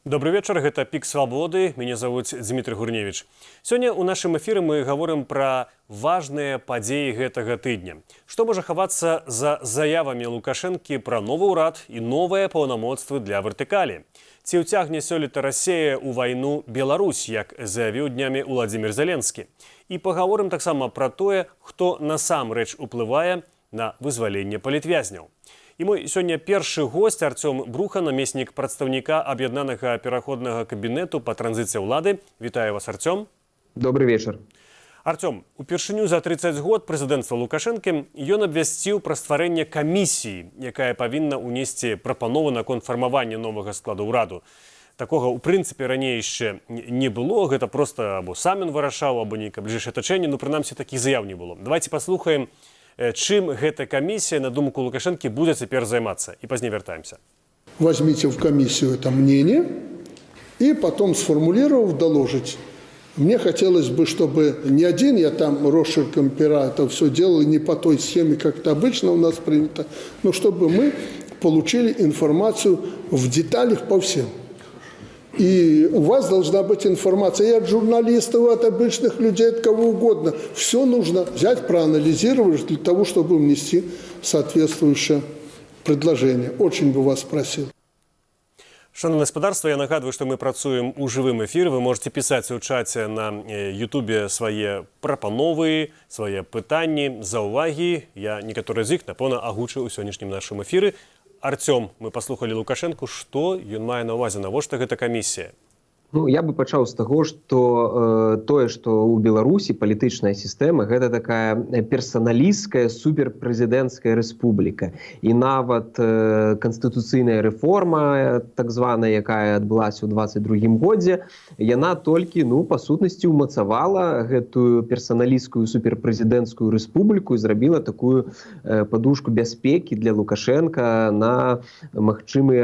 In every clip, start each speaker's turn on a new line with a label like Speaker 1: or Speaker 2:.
Speaker 1: Добрый вечер, гэта Пік Свабоды, мяне завуць Дмітрий Гурневич. Сёння ў нашым эфіры мы гаворым пра важныя падзеі гэтага тыдня. Што можа хавацца за заявамі Лукашэнкі пра новы ўрад і новыя паўнамоцтвы для вертыкалі? Ці ўцягне сёлета Расія ў вайну Беларусь, як заявіў днямі Уладзімір Зеленскі? І пагаворым таксама пра тое, хто насамрэч уплывае на вызваленне палітвязняў. І мой сёння першы госць Артём Бруха, намеснік прадстаўніка аб'яднанага пераходнага кабінету па транзіцыі ўлады. Вітаю вас, Артём.
Speaker 2: Добрый вечер.
Speaker 1: Артём, упершыню за 30 год прэзідэнцтва Лукашэнкі ён абвясціў пра стварэнне камісіі, якая павінна ўнесці прапанову наконт фармавання новага складу ўраду. Такога, у прынцыпе, раней яшчэ не было. Гэта проста або сам ён вырашаў, або нейкае бліжэйшае атачэнне. Ну, прынамсі, такіх заяў не было. Давайте паслухаем, чым эта комиссия, на думку Лукашенко, будет теперь заниматься. И позднее вертаемся.
Speaker 3: Возьмите в комиссию это мнение и потом, сформулировав, доложить. Мне хотелось бы, чтобы не один я там росчерком пера это все делал, не по той схеме, как это обычно у нас принято, но чтобы мы получили информацию в деталях по всем. И у вас должна быть информация и от журналистов, и от обычных людей, от кого угодно. Все нужно взять, проанализировать для того, чтобы внести соответствующее предложение. Очень бы вас просил.
Speaker 1: Шановне господарство, я нагадую, что мы працуем у жывым эфире. Вы можете писать у чате на Ютубе свае прапановы, свае пытанні, заўвагі. Я некаторыя з іх, напэўна, агучу ў сённяшнім нашым эфіры. Артём, мы паслухалі Лукашэнку, што ён мае на ўвазе, навошта гэта камісія?
Speaker 2: Ну, я бы пачаў з таго, што тое, што ў Беларусі палітычная сістэма гэта такая персаналісцкая суперпрэзідэнцкая рэспубліка. І нават канстытуцыйная рэформа, так званая, якая адбылася ў 22-м годзе, яна толькі, па сутнасці, умацавала гэтую персаналісцкую суперпрэзідэнцкую рэспубліку і зрабіла такую падушку бяспекі для Лукашэнка на магчымыя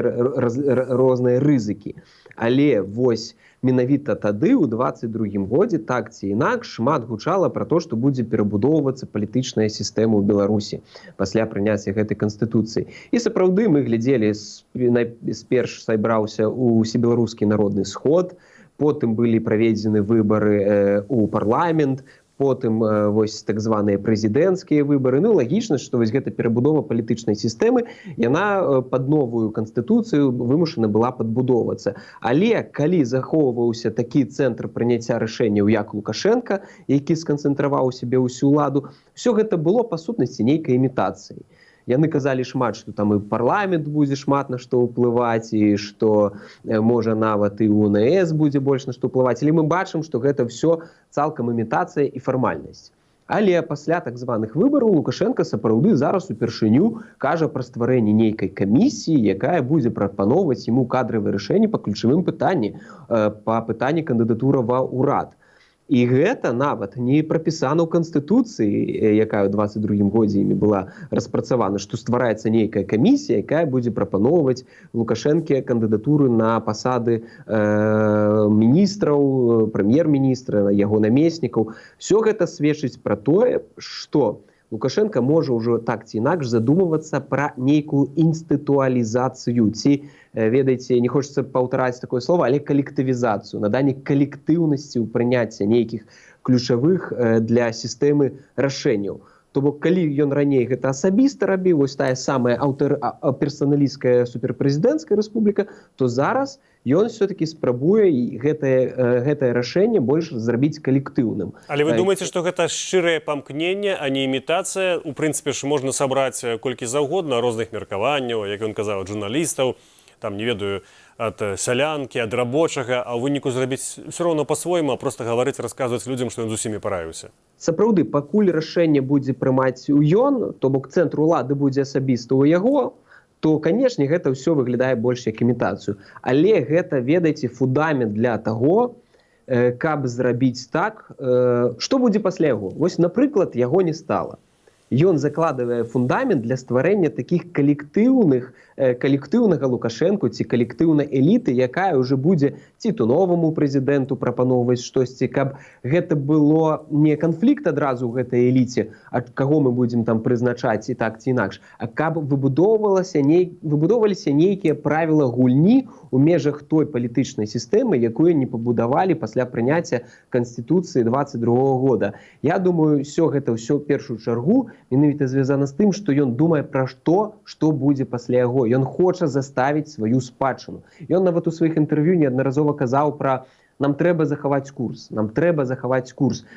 Speaker 2: розныя рызыкі. Але вось менавіта тады, у 22-м годзе, так ці інакш, шмат гучала пра то, што будзе перабудоўвацца палітычная сістэма ў Беларусі пасля прыняцця гэтай канстытуцыі. І сапраўды мы глядзелі, сперш сайбраўся ўсебеларускі народны сход, потым былі праведзены выбары ў парламент, потым вось так званыя прэзідэнцкія выбары. Ну, лагічна, што вось гэта перабудова палітычнай сістэмы, яна пад новую канстытуцыю вымушана была падбудоўвацца. Але калі захоўваўся такі цэнтр прыняцця рашэнняў, як Лукашэнка, які сканцэнтраваў у сябе ўсю ўладу, ўсё гэта было, па сутнасці, нейкай імітацыяй. Яны казалі шмат, што там і парламент будзе шмат на што ўплываць, і што, можа, нават і УНС будзе больш на што ўплываць. Але мы бачым, што гэта ўсё цалкам імітацыя і фармальнасць. Але пасля так званых выбараў Лукашэнка сапраўды зараз упершыню кажа пра стварэнне нейкай камісіі, якая будзе прапаноўваць яму кадравыя рашэнні па ключавым пытанні, па пытанні кандыдатура ва ўрад. І гэта нават не прапісана ў Канстытуцыі, якая ў 22-м годзе імі была распрацавана, што ствараецца нейкая камісія, якая будзе прапаноўваць Лукашэнке кандыдатуры на пасады міністраў, прэм'ер-міністра, яго намеснікаў. Усё гэта сведчыць пра тое, што Лукашэнка можа ўжо так ці інакш задумвацца пра нейкую інстытуалізацыю, ці, ведаеце, не хочацца паўтараць такое слово, але калектывізацыю, наданне калектыўнасці ў прыняцця нейкіх ключавых для сістэмы рашэнняў. То бок, калі ён раней гэта асабіста рабіў, вось тая самая персаналісцкая суперпрэзідэнцкая рэспубліка, то зараз ён все-таки спрабуе гэтае рашэнне больш зрабіць калектыўным.
Speaker 1: Але вы думаеце, што гэта шчырае памкненне, а не імітацыя? У прынцыпе ж можна сабраць колькі заўгодна розных меркаванняў, як ён казаў, ад журналістаў, там, не ведаю, ад сялянкі, ад рабочага, а ў выніку зрабіць все роўна па-свойму, а проста гаварыць, расказваць людзям, што ён з усімі параіўся.
Speaker 2: Сапраўды, пакуль рашэнне будзе прымаць ён, то бок цэнтр улады будзе асабіста ў яго, то, канешне, гэта ўсё выглядае больш як імітацыю. Але гэта, ведаеце, фундамент для таго, каб зрабіць так, што будзе пасля яго. Вось, напрыклад, яго не стала. ён закладывае фундамент для стварэння такіх калектыўнага Лукашэнку ці калектыўнай эліты, якая ўжо будзе ці то новаму прэзідэнту прапаноўваць штосьці, каб гэта было не канфлікт адразу ў гэтай эліце, ад каго мы будзем там прызначаць і так ці інакш, а каб выбудоўваліся нейкія правілы гульні у межах той палітычнай сістэмы, якую не пабудавалі пасля прыняцця Канстытуцыі 22-го года. Я думаю, гэта ўсё в першую чаргу менавіта звязана з тым, што ён думае пра то, што будзе пасля яго. Ён хоча заставіць сваю спадчыну. Ён нават у сваіх інтэрв'ю неаднаразова казаў пра нам трэба захаваць курс,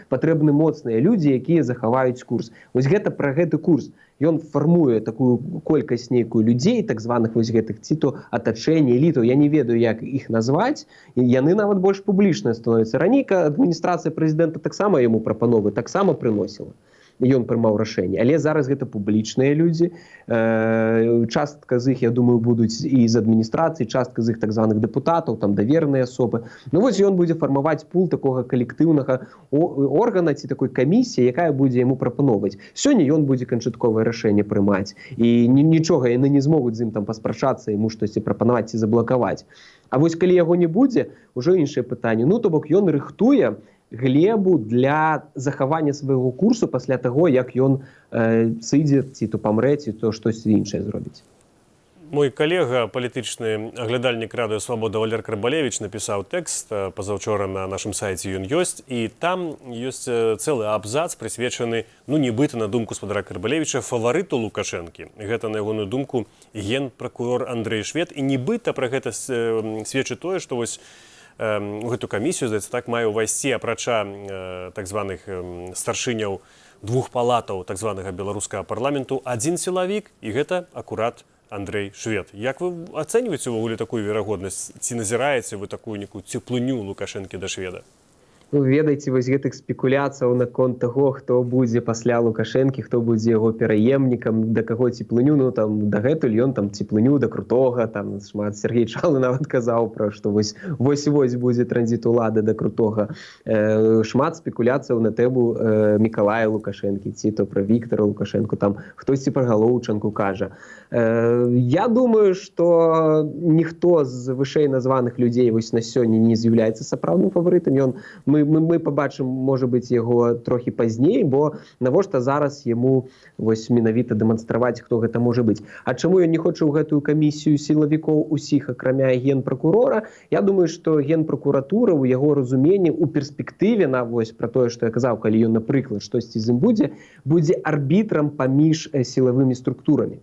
Speaker 2: патрэбны моцныя людзі, якія захаваюць курс. Вось гэта пра гэты курс. Ён фармуе такую колькасць нейкую людзей, так званых вось гэтых ці то атачэння, элітаў, я не ведаю, як іх назваць, і яны нават больш публічныя становяцца. Раней адміністрацыя прэзідэнта таксама яму прапановы таксама прыносіла. Ён прымаў рашэнне, але зараз гэта публічныя людзі, частка з іх, я думаю, будуць і з адміністрацыі, частка з іх так званых дэпутатаў, там даверныя асобы. Ну вось ён будзе фармаваць пул такога калектыўнага органа ці такой камісіі, якая будзе яму прапановваць. Сёння ён будзе канчатковае рашэнне прымаць, і нічога яны не змогуць з ім там паспрачацца, яму штосьці прапанаваць ці заблакаваць. А вось калі яго не будзе, ўжо іншае пытанне. Ну, то бок ён рыхтуе глебу для захавання свайго курсу пасля таго, як ён сыдзе, ці то памрэ, ці то штосьці іншае зробіць.
Speaker 1: Мой калега, палітычны аглядальнік радыё «Свабода» Валер Карбалевіч напісаў тэкст пазаўчора на нашым сайце, ён ёсць, і там ёсць цэлы абзац, прысвечаны, ну, нібыта, на думку спадара Карбалевіча, фаварыту Лукашэнкі. Гэта, на ягоную думку, генпракурор Андрэй Швед, і нібыта пра гэта сведчыць тое, што вось у гэту камісію, здаецца, так мае ўвайсці, апрача так званых старшыняў двух палатаў так званага беларускага парламенту, адзін сілавік, і гэта акурат Андрэй Швед. Як вы ацэньваеце ўвогуле такую верагоднасць? Ці назіраеце вы такую некую цеплыню Лукашэнкі да Шведа?
Speaker 2: Ну, ведаеце, вось гэтых спекуляцыяў наконт таго, хто будзе пасля Лукашэнкі, хто будзе яго пераемнікам, да каго цеплыню, ну там дагэтуль ён там цеплыню да крутога, там шмат Сергей Чалы нават казаў пра, што вось будзе транзіт улады да крутога. Шмат спекуляцыяў на тэму Мікалая Лукашэнкі, ці то пра Віктара Лукашэнку, там хтосьці пра Галоўчанку кажа. Я думаю, што ніхто з вышэй названых людзей вось на сёння не з'яўляецца сапраўдным фаварытам. Мы побачым, можа быць, яго трохі пазней, бо навошта зараз яму вось менавіта дэманстраваць, хто гэта можа быць. А чаму ён не хоча ў гэтую камісію сілавікоў усіх, акрамя генпракурора? Я думаю, што генпракуратура ў яго разуменні ў перспектыве, на вось пра тое, што я казаў, калі ён, напрыклад, штосьці з ім будзе арбітрам паміж сілавымі структурамі.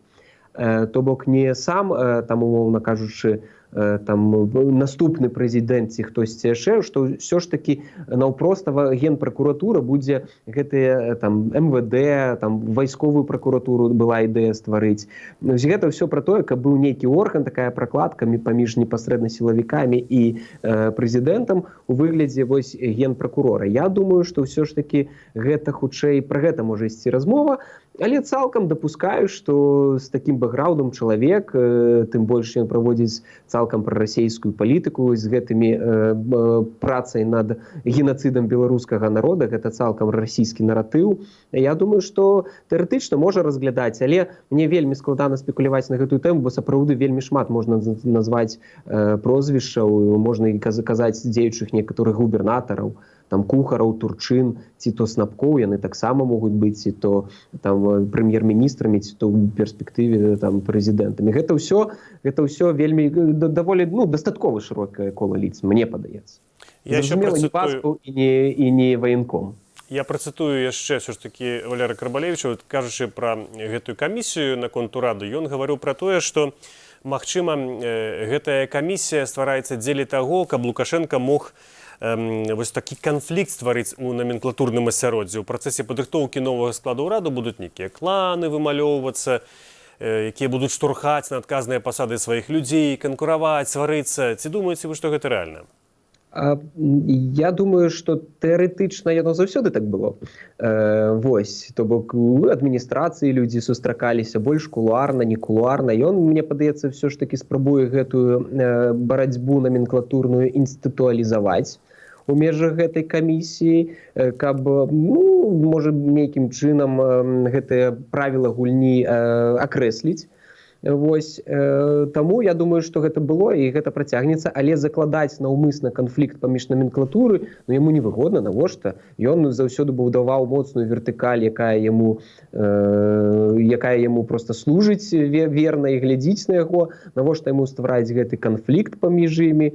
Speaker 2: То бок не сам, там, умоўна кажучы, там наступны прэзідэнт ці хтосьці яшчэ, што ўсё ж такі наўпростава генпракуратура будзе гэтыя там МВД, там вайсковую пракуратуру была ідэя стварыць. Гэта ўсё пра тое, каб быў нейкі орган, такая пракладка паміж непасрэдна сілавікамі і прэзідэнтам у выглядзе вось генпракурора. Я думаю, што ўсё ж такі гэта хутчэй пра гэта можа ісці размова, але цалкам дапускаю, што з такім бэкграўндам чалавек, тым больш ён праводзіць цалкам прарасійскую палітыку з гэтымі працай над генацыдам беларускага народа, гэта цалкам расійскі наратыў. Я думаю, што тэарэтычна можа разглядаць, але мне вельмі складана спекуляваць на гэтую тэму, бо сапраўды вельмі шмат можна назваць прозвішчаў, можна і казаць дзеючых некаторых губернатараў, там Кухараў, Турчын, ці то Снапкоў, яны таксама могуць быць, ці то там прэм'ер-міністрамі, ці то ў перспектыве там прэзідэнтамі. Гэта ўсё вельмі даволі, ну, дастаткова шырокае кола лиц, мне падаецца. Зразумела, не паспаў і не ваенком.
Speaker 1: Я працытую яшчэ ўсё ж такі Валера Карбалевіча, кажучы пра гэтую камісію наконт урады, ён гаварыў пра тое, што магчыма, гэтая камісія ствараецца дзеля таго, каб Лукашенко мог вось такі канфлікт стварыць у наменклатурным асяроддзі. У працэсе падрыхтоўкі новага складу ўраду будуць нейкія кланы вымалёўвацца, якія будуць штурхаць на адказныя пасады сваіх людзей, канкураваць, сварыцца. Ці думаеце вы, што гэта рэальна?
Speaker 2: Я думаю, што тэарэтычна яно заўсёды так было. Вось, то бок у адміністрацыі людзі сустракаліся больш кулуарна, не кулуарна. Ён, мне падаецца, ўсё ж такі спрабуе гэтую барацьбу наменклатурную інстытуалізаваць у межах гэтай камісіі, каб, ну, можа, нейкім чынам гэтыя правіла гульні акрэсліць. Вось, таму я думаю, што гэта было і гэта працягнецца, але закладаць наўмысна канфлікт паміж номенклатуры, ну, яму невыгодна, навошта? Ён заўсёды будаваў моцную вертыкаль, якая яму проста служыць верна і глядзіць на яго, навошта яму ствараць гэты канфлікт паміж імі,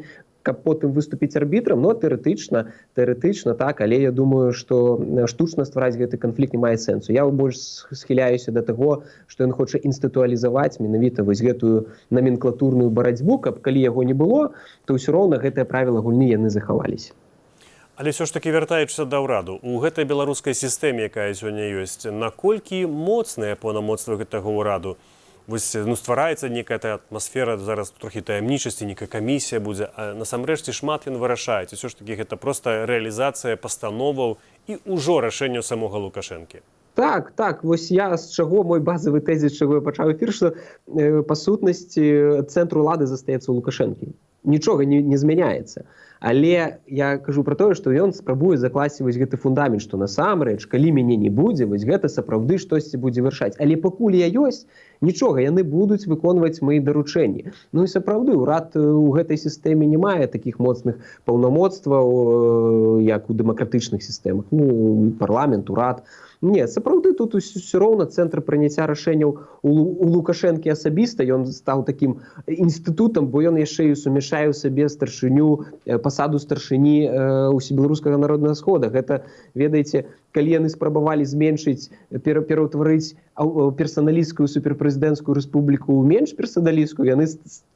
Speaker 2: каб потым выступіць арбітрам, но тэарэтычна так, але я думаю, што штучна ствараць гэты канфлікт не мае сэнсу. Я больш схіляюся да таго, што ён хоча інстытуалізаваць менавіта вось гэтую номенклатурную барацьбу, каб калі яго не было, то ўсё роўна гэтыя правілы гульні яны захаваліся.
Speaker 1: Але ўсё ж такі вяртаючыся да ўраду, у гэтай беларускай сістэме, якая сёння ёсць, наколькі моцныя паўнамоцтвы гэтага ўраду? Вось, ну, ствараецца некая атмасфера зараз трохі таямнічасці, некая камісія будзе, а насамрэч ці шмат ён вырашае, ці ўсё ж такі гэта проста рэалізацыя пастановаў і ўжо рашэнняў самога Лукашэнкі.
Speaker 2: Так, вось я з чаго мой базавы тэзіс, чаго я пачаў эфір, што па сутнасці цэнтр улады застаецца ў Лукашэнкі. Нічога не змяняецца. Але я кажу пра тое, што ён спрабуе закласці вось гэты фундамент, што насамрэч, калі мяне не будзе, вось гэта сапраўды штосьці будзе вырашаць. Але пакуль я ёсць, нічога, яны будуць выконваць мои даручэнні. Ну і сапраўды, урад у гэтай сістэме не мае такіх моцных паўнамоцтваў, як у дэмакратычных сістэмах. Ну, парламент, урад. Не, сапраўды тут усё роўна цэнтр прыняцця рашэнняў у Лукашэнкі асабіста, ён стаў такім інстытутам, бо ён яшчэ і сумяшае ў сабе старшыню, пасаду старшыні Усебеларускага народнага схода. Гэта, ведаеце, калі яны спрабавалі зменшыць, пераўтварыць персаналісцкую суперпрэзідэнцкую рэспубліку ў менш персаналісцкую, яны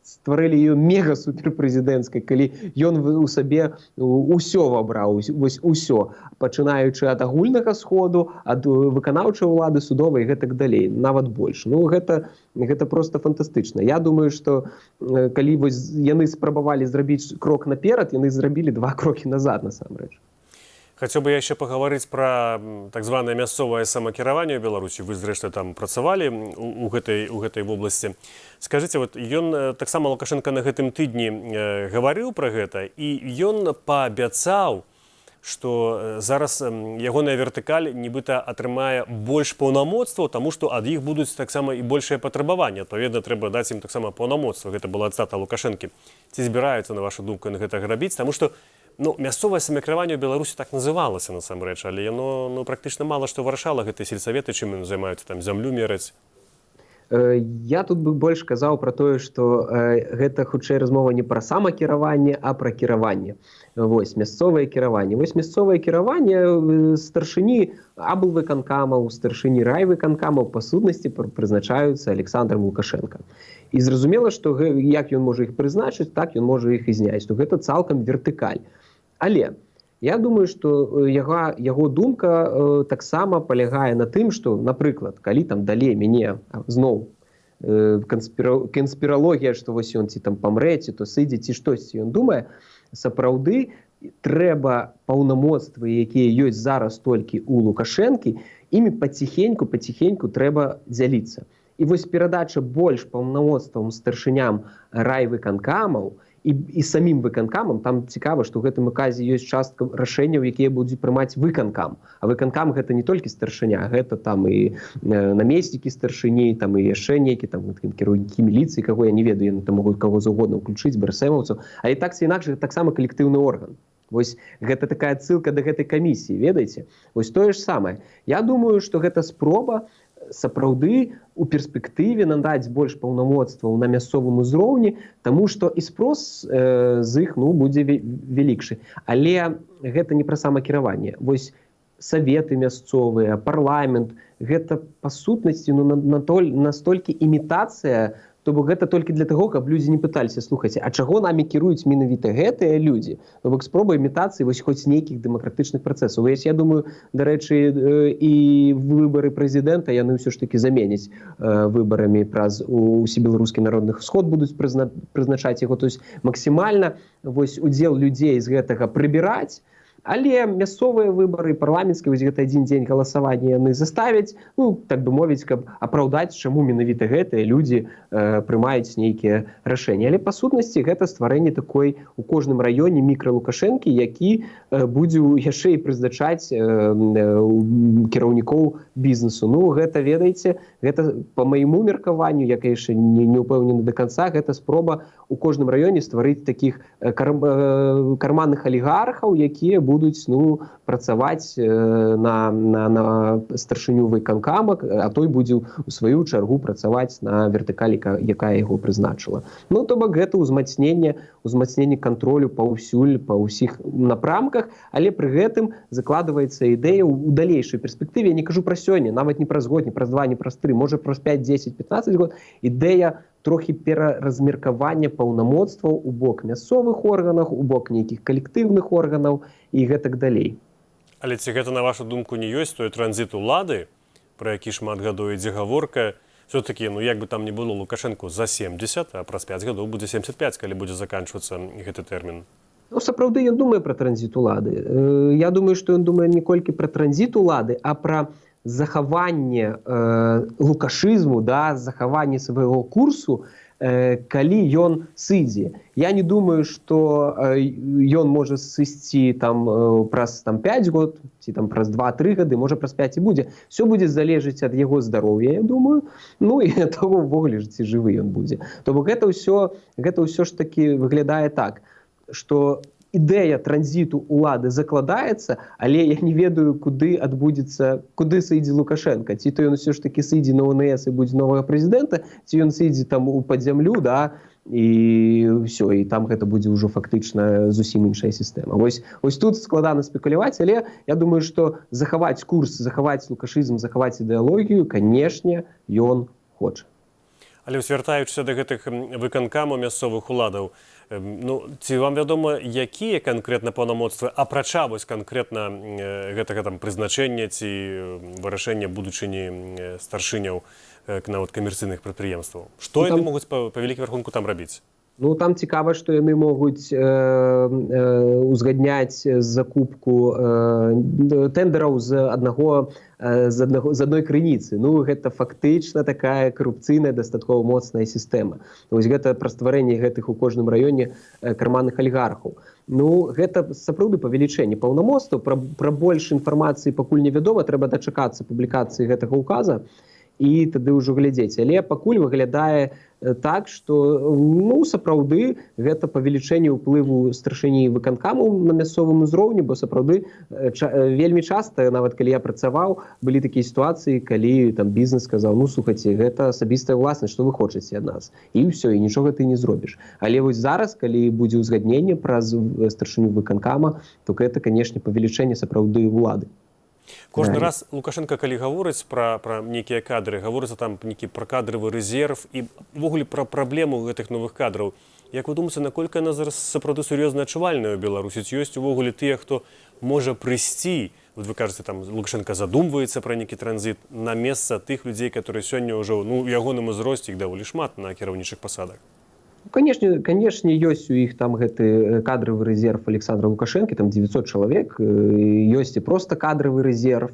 Speaker 2: стварылі ее мега-суперпрэзідэнцкай, калі ён у сабе ўсё вабраў, вось усё, пачынаючы ад агульнага сходу, ад выканаўчай улады, судовай і гэтак далей, нават больш. Ну, гэта проста фантастычна. Я думаю, што калі вось яны спрабавалі зрабіць крок наперад, яны зрабілі 2 крокі назад, насамрэч.
Speaker 1: Хацеў бы я яшчэ пагаварыць пра так званае мясцовае самакіраванне ў Беларусі. Вы, зрэшты, там працавалі у гэтай вобласці. Скажыце, вот ён таксама Лукашенко на гэтым тыдні гаварыў пра гэта, і ён паабяцаў, што зараз ягоная вертыкаль нібыта атрымае больш паўнамоцтваў, таму што ад іх будуць таксама і большыя патрабаванні. Адпаведна, трэба даць ім таксама паўнамоцтва. Гэта была цытата Лукашэнкі. Ці збіраюцца, на вашу думку, на гэта рабіць? Таму што мясцовае самакіраванне ў Беларусі так называлася насамрэч, але яно практычна мала што вырашала гэтыя сельсаветы, чым яны займаюцца, там зямлю мераць.
Speaker 2: Я тут бы больш казаў пра тое, што гэта хутчэй размова не пра самакіраванне, а пра кіраванне. Вось, мясцовае кіраванне. Вось мясцовае кіраванне старшыні аблвыканкамаў, старшыні райвыканкамаў па сутнасці прызначаюцца Александром Лукашенко. І зразумела, што як ён можа іх прызначыць, так ён можа іх і зняць. То гэта цалкам вертыкаль. Але я думаю, што яго думка таксама палягае на тым, што, напрыклад, калі там далей мяне зноў канспіралогія, што вось ён ці там памрэ, ці то сыдзе, ці штосьці ён думае, сапраўды трэба паўнамоцтвы, якія ёсць зараз толькі ў Лукашэнкі, імі паціхеньку трэба дзяліцца. І вось перадача больш паўнамоцтвам старшыням райвыканкамаў і самім выканкамам, там цікава, што ў гэтым указе ёсць частка рашэнняў, якія будуць прымаць выканкам. А выканкам гэта не толькі старшыня, гэта там і намеснікі старшыні, там і яшчэ нейкі там кіраўнікі міліцыі, каго я не ведаю, яны там могуць каго заўгодна ўключыць, бэрсэмаўцаў, але так ці інакш таксама калектыўны орган. Вось гэта такая адсылка да гэтай камісіі, ведаеце? Вось тое ж самае. Я думаю, што гэта спроба сапраўды у перспектыве надаць больш паўнамоцтваў на мясцовым узроўні, таму што і спрос з іх будзе вялікшы. Але гэта не пра самакіраванне. Вось саветы мясцовыя, парламент, гэта па сутнасці настолькі імітацыя, то бок гэта толькі для таго, каб людзі не пыталіся, слухайце, а чаго намі кіруюць менавіта гэтыя людзі? То бок спроба імітацыі вось хоць нейкіх дэмакратычных працэсаў. Я думаю, дарэчы, і выбары прэзідэнта яны ўсё ж такі заменяць выбарамі праз Усебеларускі народны сход будуць прызначаць яго. То есть максімальна вось удзел людзей з гэтага прыбіраць, Але мясцовыя выбары, парламенцкія, вось гэта адзін дзень галасавання яны заставяць, ну, так бы мовіць, каб апраўдаць, чаму менавіта гэтыя людзі прымаюць нейкія рашэнні. Але па сутнасці гэта стварэнне такой у кожным раёне мікралукашэнкі, які будзе яшчэ і прызначаць кіраўнікоў бізнесу. Ну, гэта, ведаеце, гэта па майму меркаванню, я, конечно, не ўпэўнены до конца, гэта спроба у кожным раёне стварыць такіх карманных алігархаў, якія будуць, ну, працаваць на старшыню выканкама, а той будзе у сваю чаргу працаваць на вертыкалі, якая яго прызначыла. Ну, то бок гэта ўзмацненне кантролю паўсюль, па ўсіх напрамках, але пры гэтым закладваецца ідэя ў далейшай перспектыве. Я не кажу пра сёння, нават не праз год, не праз 2, не праз 3, можа праз 5, 10, 15 год, ідэя трохі пераразмеркавання паўнамоцтваў у бок мясцовых органаў, у бок нейкіх калектыўных органаў і гэтак далей.
Speaker 1: Але ці гэта, на вашу думку, не ёсць той транзіт улады, пра які шмат гадоў ідзе гаворка? Все-таки, ну, як бы там ни было, Лукашенко за 70, а праз 5 гадоў будзе 75, калі будзе заканчвацца гэты тэрмін.
Speaker 2: Ну, сапраўды ён думае пра транзіт улады. Я думаю, што ён думае не колькі пра транзіт улады, а пра захаванне лукашызму, да, захаванне свайго курсу, калі ён сыдзе. Я не думаю, што ён можа сысці там праз 5 год, ці там праз 2-3 гады, можа праз 5 і будзе. Все будзе залежыць ад яго здароўя, я думаю, ну і ад таго ўвогуле, ці жывы ён будзе. То бок гэта ўсё ж такі выглядае так, што ідэя транзіту улады закладаецца, але я не ведаю, куды сыдзе Лукашенко. Ці то ён усё ж такі сыдзе на ОНС і будзе новага прэзідэнта, ці ён сыдзе там у пад зямлю, да, і ўсё, і там гэта будзе ўжо фактычна зусім іншая сістэма. Вось тут складана спекуляваць, але я думаю, што захаваць курс, захаваць лукашызм, захаваць ідэалогію, канешне, ён хоча.
Speaker 1: Але звяртаючыся да гэтых выканкамаў мясцовых уладаў, ну, ці вам вядома, якія канкрэтна паўнамоцтвы, апрача вось канкрэтна гэтага там прызначэння ці вырашэння будучыні старшыняў нават камерцыйных прадпрыемстваў? Што яны могуць па вялікім рахунку там рабіць?
Speaker 2: Ну, там цікава, што яны могуць узгадняць закупку тендераў з адной крыніцы. Ну, гэта фактычна такая карупцыйная, дастаткова моцная сістэма. Вось гэта пра стварэнне гэтых у кожным раёне карманных алігархаў. Ну, гэта сапраўды павелічэнне паўнамоцтваў. Пра больш інфармацыі пакуль невядома, трэба дачакацца публікацыі гэтага ўказа і тады ўжо глядзець. Але пакуль выглядае так, што, ну, сапраўды гэта павелічэнне ўплыву старшыні выканкамаў на мясцовым узроўні, бо сапраўды вельмі часта, нават калі я працаваў, былі такія сітуацыі, калі там бізнес сказаў: ну, слухайце, гэта асабістая ўласнасць, што вы хочаце ад нас? І ўсё, і нічога ты не зробіш. Але вось зараз, калі будзе ўзгадненне праз старшыню выканкама, то гэта, канешне, павелічэнне сапраўды ўлады.
Speaker 1: Кожны раз Лукашенко, калі гаворыць пра нейкія кадры, гаворыцца там нейкі пра кадравы рэзерв і ўвогуле пра праблему гэтых новых кадраў. Як вы думаеце, наколькі яна зараз сапраўды сур'ёзна адчувальная ў Беларусі? Ці ёсць увогуле тыя, хто можа прыйсці, вот вы кажаце, там Лукашенко задумваецца пра нейкі транзіт на месца тых людзей, которые сёння ўжо, ну, у ягоным узросце, іх даволі шмат на кіраўнічых пасадах?
Speaker 2: Канешне, ёсць у іх там гэты кадравы рэзерв Александра Лукашэнкі, там 900 чалавек, ёсць і проста кадравы рэзерв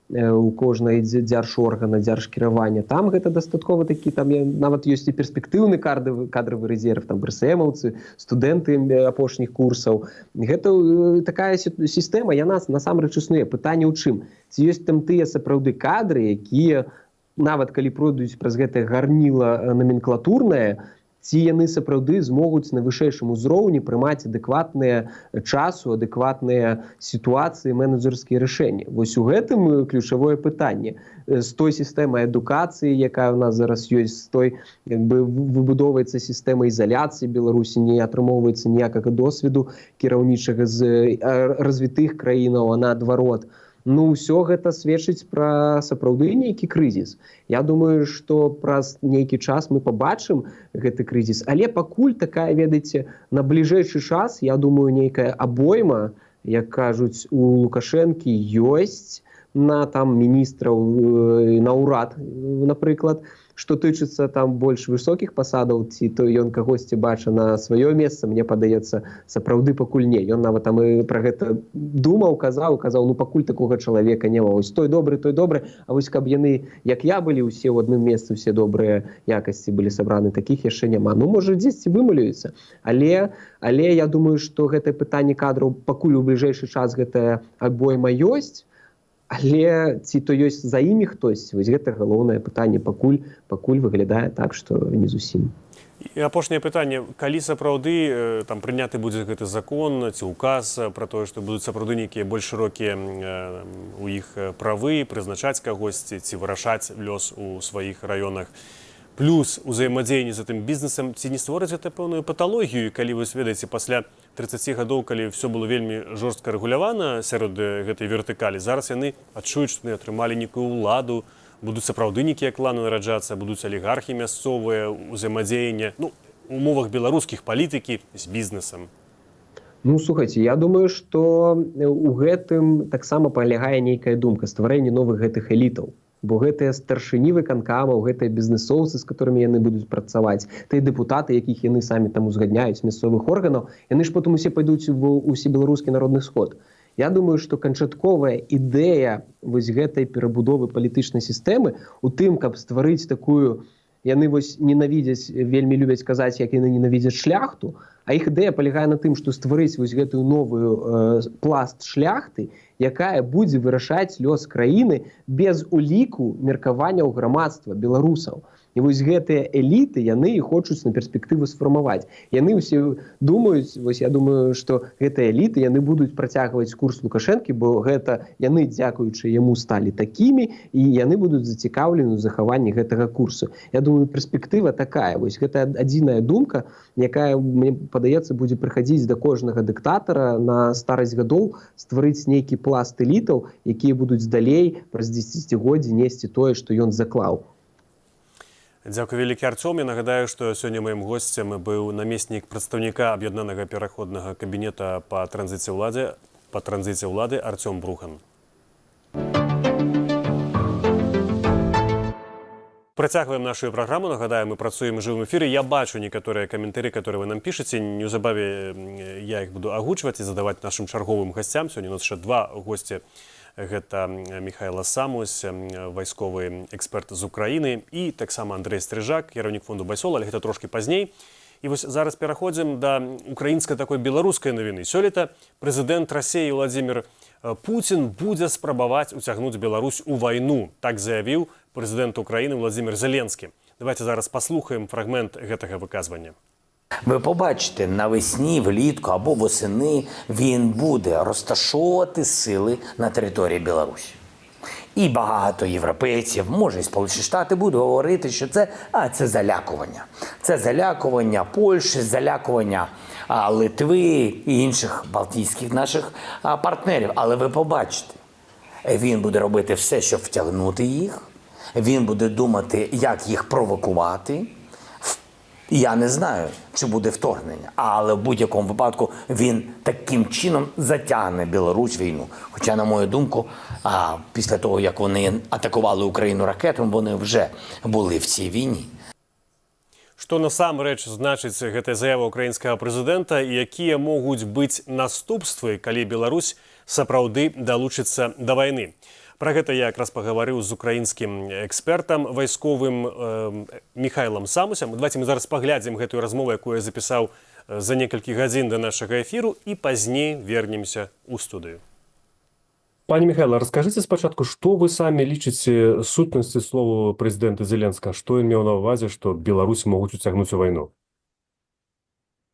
Speaker 2: у кожнай дзяржоргана, дзяржкіравання. Там гэта дастаткова такі, там нават ёсць і перспектыўны кадравы рэзерв, там брэсэмаўцы, студэнты апошніх курсаў. Гэта такая сістэма, яна насамрэч існуе. Пытанне ў чым? Ці ёсць там тыя сапраўды кадры, якія, нават калі пройдуць праз гэтае гарніла наменклатурнае, ці яны сапраўды змогуць на вышэйшым узроўні прымаць адэкватныя часу, адэкватныя сітуацыі, менеджерскія рашэнні. Вось у гэтым ключавое пытанне. З той сістэмай адукацыі, якая ў нас зараз ёсць, з той, як бы, выбудоўваецца сістэма ізаляцыі Беларусі, не атрымоўваецца ніякага досведу кіраўнічага з развітых краінаў, а наадварот. Ну, ўсё гэта сведчыць пра сапраўды нейкі крызіс. Я думаю, што праз нейкі час мы пабачым гэты крызіс. Але пакуль такая, ведаеце, на бліжэйшы час, я думаю, нейкая абойма, як кажуць у Лукашэнкі, ёсць на там міністраў, на ўрад, напрыклад, што тычыцца там больш высокіх пасадаў, ці то ён кагосьці бача на сваё месца, мне падаецца, сапраўды пакуль не. Ён нават там і пра гэта думаў, казаў, ну пакуль такога чалавека няма. Вось той добры, а вось каб яны, як я, былі ўсе ў адным месцы, ўсе добрыя якасці былі сабраны, такіх яшчэ няма. Ну, можа, дзесьці вымалююцца, але я думаю, што гэтае пытанне кадраў пакуль у бліжэйшы час гэтая абойма ёсць, але ці то ёсць за імі хтось, вось гэта галоўнае пытанне, пакуль выглядае так, што не зусім.
Speaker 1: І апошняе пытанне, калі сапраўды там прыняты будзе гэты закон ці указ пра тое, што будуць сапраўды нейкія больш шырокія у іх правы, прызначаць кагосьці ці вырашаць лёс у сваіх раёнах, плюс узаемадзеянне з гэтым бізнесам, ці не створыць гэта пэўную паталогію, калі вы ведаеце, пасля 30 гадоў, калі ўсё было вельмі жорстка рэгулявана сярод гэтай вертыкалі, зараз яны адчуюць, што яны атрымалі нейкую ўладу, будуць сапраўды нейкія кланы нараджацца, будуць алігархі мясцовыя, узаемадзеянне, ну, у умовах беларускіх палітыкі з бізнесам.
Speaker 2: Ну, слухайце, я думаю, што у гэтым таксама палягае нейкая думка, стварэнне новых гэтых элітаў. Бо гэтыя старшыні выканкамаў, гэтыя бізнесоўцы, з которымі яны будуць працаваць, тыя дэпутаты, якіх яны самі там узгадняюць мясцовых органаў, яны ж потым усе пайдуць у усебеларускі народны сход. Я думаю, што канчатковая ідэя вось гэтай перабудовы палітычнай сістэмы у тым, каб стварыць такую, яны вось ненавідзяць, вельмі любяць казаць, як яны ненавідзяць шляхту, а іх ідэя палягае на тым, што стварыць вось гэтую новую пласт шляхты, якая будзе вырашаць лёс краіны без уліку меркаванняў грамадства беларусаў. І вось гэтыя эліты, яны і хочуць на перспектыву сфармаваць. Яны ўсе думаюць, вось я думаю, што гэтыя эліты, яны будуць працягваць курс Лукашэнкі, бо гэта яны, дзякуючы яму, сталі такімі, і яны будуць зацікаўлены ў захаванні гэтага курсу. Я думаю, перспектыва такая. Вось гэта адзіная думка, якая, мне падаецца, будзе прыхадзіць да кожнага дыктатара на старасць гадоў, стварыць нейкі пласт элітаў, якія будуць далей праз дзесяцігоддзі несці тое, што ён заклаў.
Speaker 1: Дзякуй вялікі, Арцём. Я нагадаю, што сёння маім госцем быў намеснік прадстаўніка аб'яднанага пераходнага кабінета па транзіце ўлады Арцём Брухан. Працягваем нашу праграму. Нагадаю, мы працуем у жывым эфіры. Я бачу некаторыя каментары, которые вы нам пішаце. Неўзабаве я іх буду агучваць і задаваць нашым чарговым гасцям. Сёння у нас яшчэ два госці. Гэта Михайло Самусь, вайсковы эксперт з Украіны, і таксама Андрэй Стрыжак, кіраўнік фонду Байсол, але гэта трошкі пазней. І вось зараз пераходзім да украінскай такой беларускай навіны. Сёлета прэзідэнт Расіі Владзімір Пуцін будзе спрабаваць уцягнуць Беларусь у вайну. Так заявіў прэзідэнт Украіны Владзімір Зеленскі. Давайте зараз паслухаем фрагмент гэтага выказвання.
Speaker 4: Ви побачите, навесні, влітку або восени він буде розташовувати сили на території Білорусі. І багато європейців, може і Сполучені Штати, будуть говорити, що це залякування. Це залякування Польщі, залякування Литви і інших балтійських наших партнерів. Але ви побачите, він буде робити все, щоб втягнути їх. Він буде думати, як їх провокувати. Я не знаю, чи буде вторгнення, але в будь-якому випадку він таким чином затягне Білорусь війну. Хоча, на мою думку, після того, як вони атакували Україну ракетами, вони вже були в цій війні.
Speaker 1: Што насамрэч значыць гэтая заява украінскага прэзідэнта і якія могуць быць наступствы, калі Беларусь сапраўды далучыцца да вайны? Пра гэта я якраз пагаварыў з украінскім экспертам вайсковым Михайлом Самусем. Давайте мы зараз паглядзім гэтую размову, якую я запісаў за некалькі гадзін да нашага эфіру, і пазней вернемся ў студыю. Пане Михайло, расскажите спачатку, што вы самі лічыце сутнасці слова прэзідэнта Зеленскага? Што ён меў на ўвазе, што Беларусь могуць уцягнуць у вайну?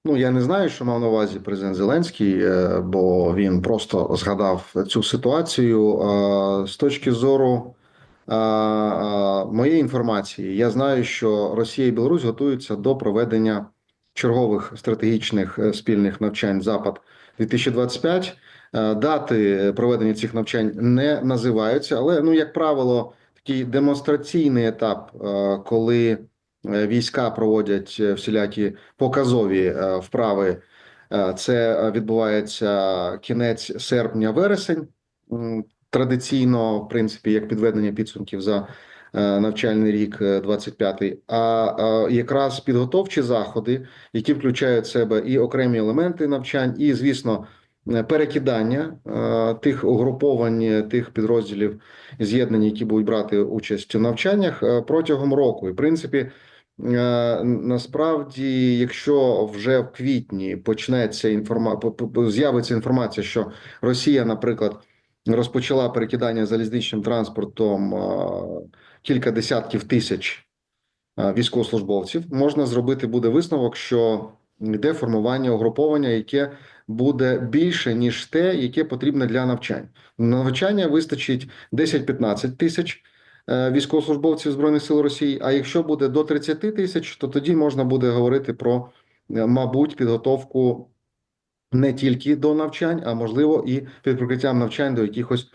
Speaker 5: Ну, я не знаю, що мав на увазі президент Зеленський, бо він просто згадав цю ситуацію. З точки зору моєї інформації, я знаю, що Росія і Білорусь готуються до проведення чергових стратегічних спільних навчань «Запад-2025». Дати проведення цих навчань не називаються, але, як правило, такий демонстраційний етап, коли війська проводять всілякі показові вправи. Це відбувається кінець серпня-вересень. традиційно, в принципі, як підведення підсумків за навчальний рік 25-й, а якраз підготовчі заходи, які включають в себе і окремі елементи навчань, і, звісно, перекидання тих угруповань, тих підрозділів з'єднань, які будуть брати участь у навчаннях протягом року. І, в принципі, насправді, якщо вже в квітні з'явиться інформація, що Росія, наприклад, розпочала перекидання залізничним транспортом кілька десятків тисяч військовослужбовців, можна зробити буде висновок, що йде формування угруповання, яке буде більше, ніж те, яке потрібно для навчань. На навчання вистачить 10-15 тисяч військовослужбовців Збройних сил Росії, а якщо буде до 30 тисяч, то тоді можна буде говорити про, мабуть, підготовку не тільки до навчань, а можливо і під прикриттям навчань до якихось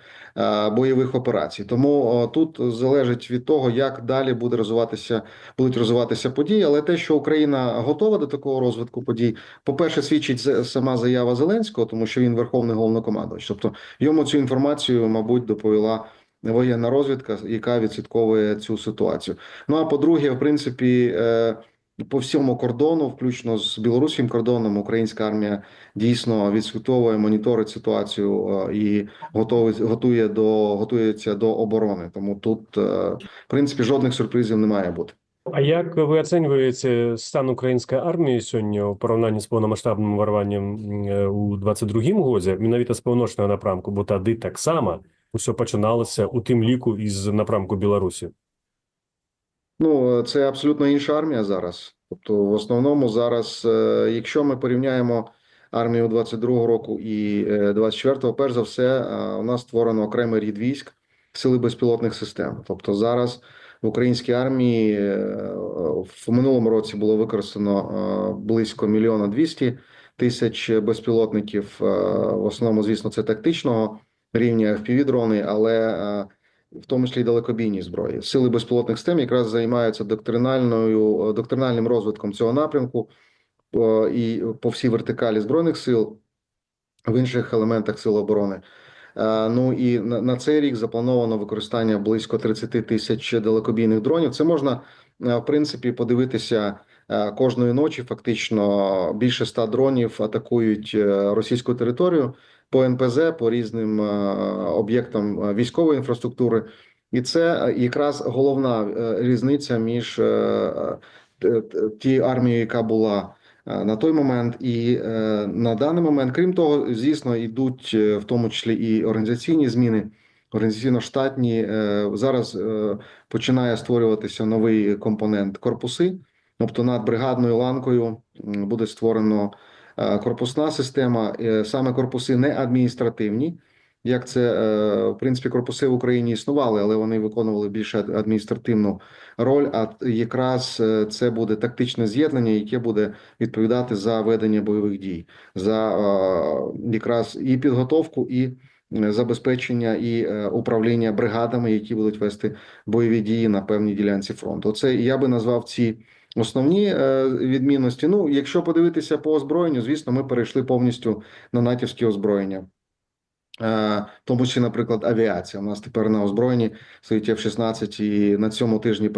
Speaker 5: бойових операцій. Тому тут залежить від того, як далі будуть розвиватися події. Але те, що Україна готова до такого розвитку подій, по-перше, свідчить сама заява Зеленського, тому що він верховний головнокомандувач. Тобто йому цю інформацію, мабуть, доповіла воєнна розвідка, яка відслідковує цю ситуацію. Ну а по-друге, в принципі, по всьому кордону, включно з білоруським кордоном, українська армія дійсно відслідковує, моніторить ситуацію і готується до оборони. Тому тут, в принципі, жодних сюрпризів не має бути.
Speaker 1: А як ви оцінюєте стан української армії сьогодні у порівнянні з повномасштабним уварванням у 22-му годі, менавіта з паўночнага напрамку, бо тады таксама все починалося у тим ліку із напрамку Білорусі?
Speaker 5: Ну, це абсолютно інша армія зараз. Тобто, в основному зараз, якщо ми порівняємо армію 22-го року і 24-го, перш за все, у нас створено окремий рід військ Сили безпілотних систем. Тобто зараз в українській армії в минулому році було використано близько 1 200 000 безпілотників. В основному, звісно, це тактичного рівня FPV-дрони, але в тому числі й далекобійні зброї. Сили безпілотних систем якраз займаються доктринальним розвитком цього напрямку і по всій вертикалі Збройних сил, в інших елементах сил оборони. Ну і на цей рік заплановано використання близько 30 000 далекобійних дронів. Це можна, в принципі, подивитися кожної ночі. Фактично більше 100 дронів атакують російську територію по НПЗ, по різним об'єктам військової інфраструктури. І це якраз головна різниця між тією армією, яка була на той момент і на даний момент. Крім того, звісно, йдуть в тому числі і організаційні зміни, організаційно-штатні. Зараз починає створюватися новий компонент корпуси, тобто над бригадною ланкою буде створено корпусна система, саме корпуси не адміністративні, як це, в принципі, корпуси в Україні існували, але вони виконували більше адміністративну роль, а якраз це буде тактичне з'єднання, яке буде відповідати за ведення бойових дій, за якраз і підготовку, і забезпечення, і управління бригадами, які будуть вести бойові дії на певній ділянці фронту. Це я би назвав ці основні відмінності. Ну, якщо подивитися по озброєнню, звісно, ми перейшли повністю на натівське озброєння. В тому числі, наприклад, авіація. У нас тепер на озброєнні стоїть F-16, і на цьому тижні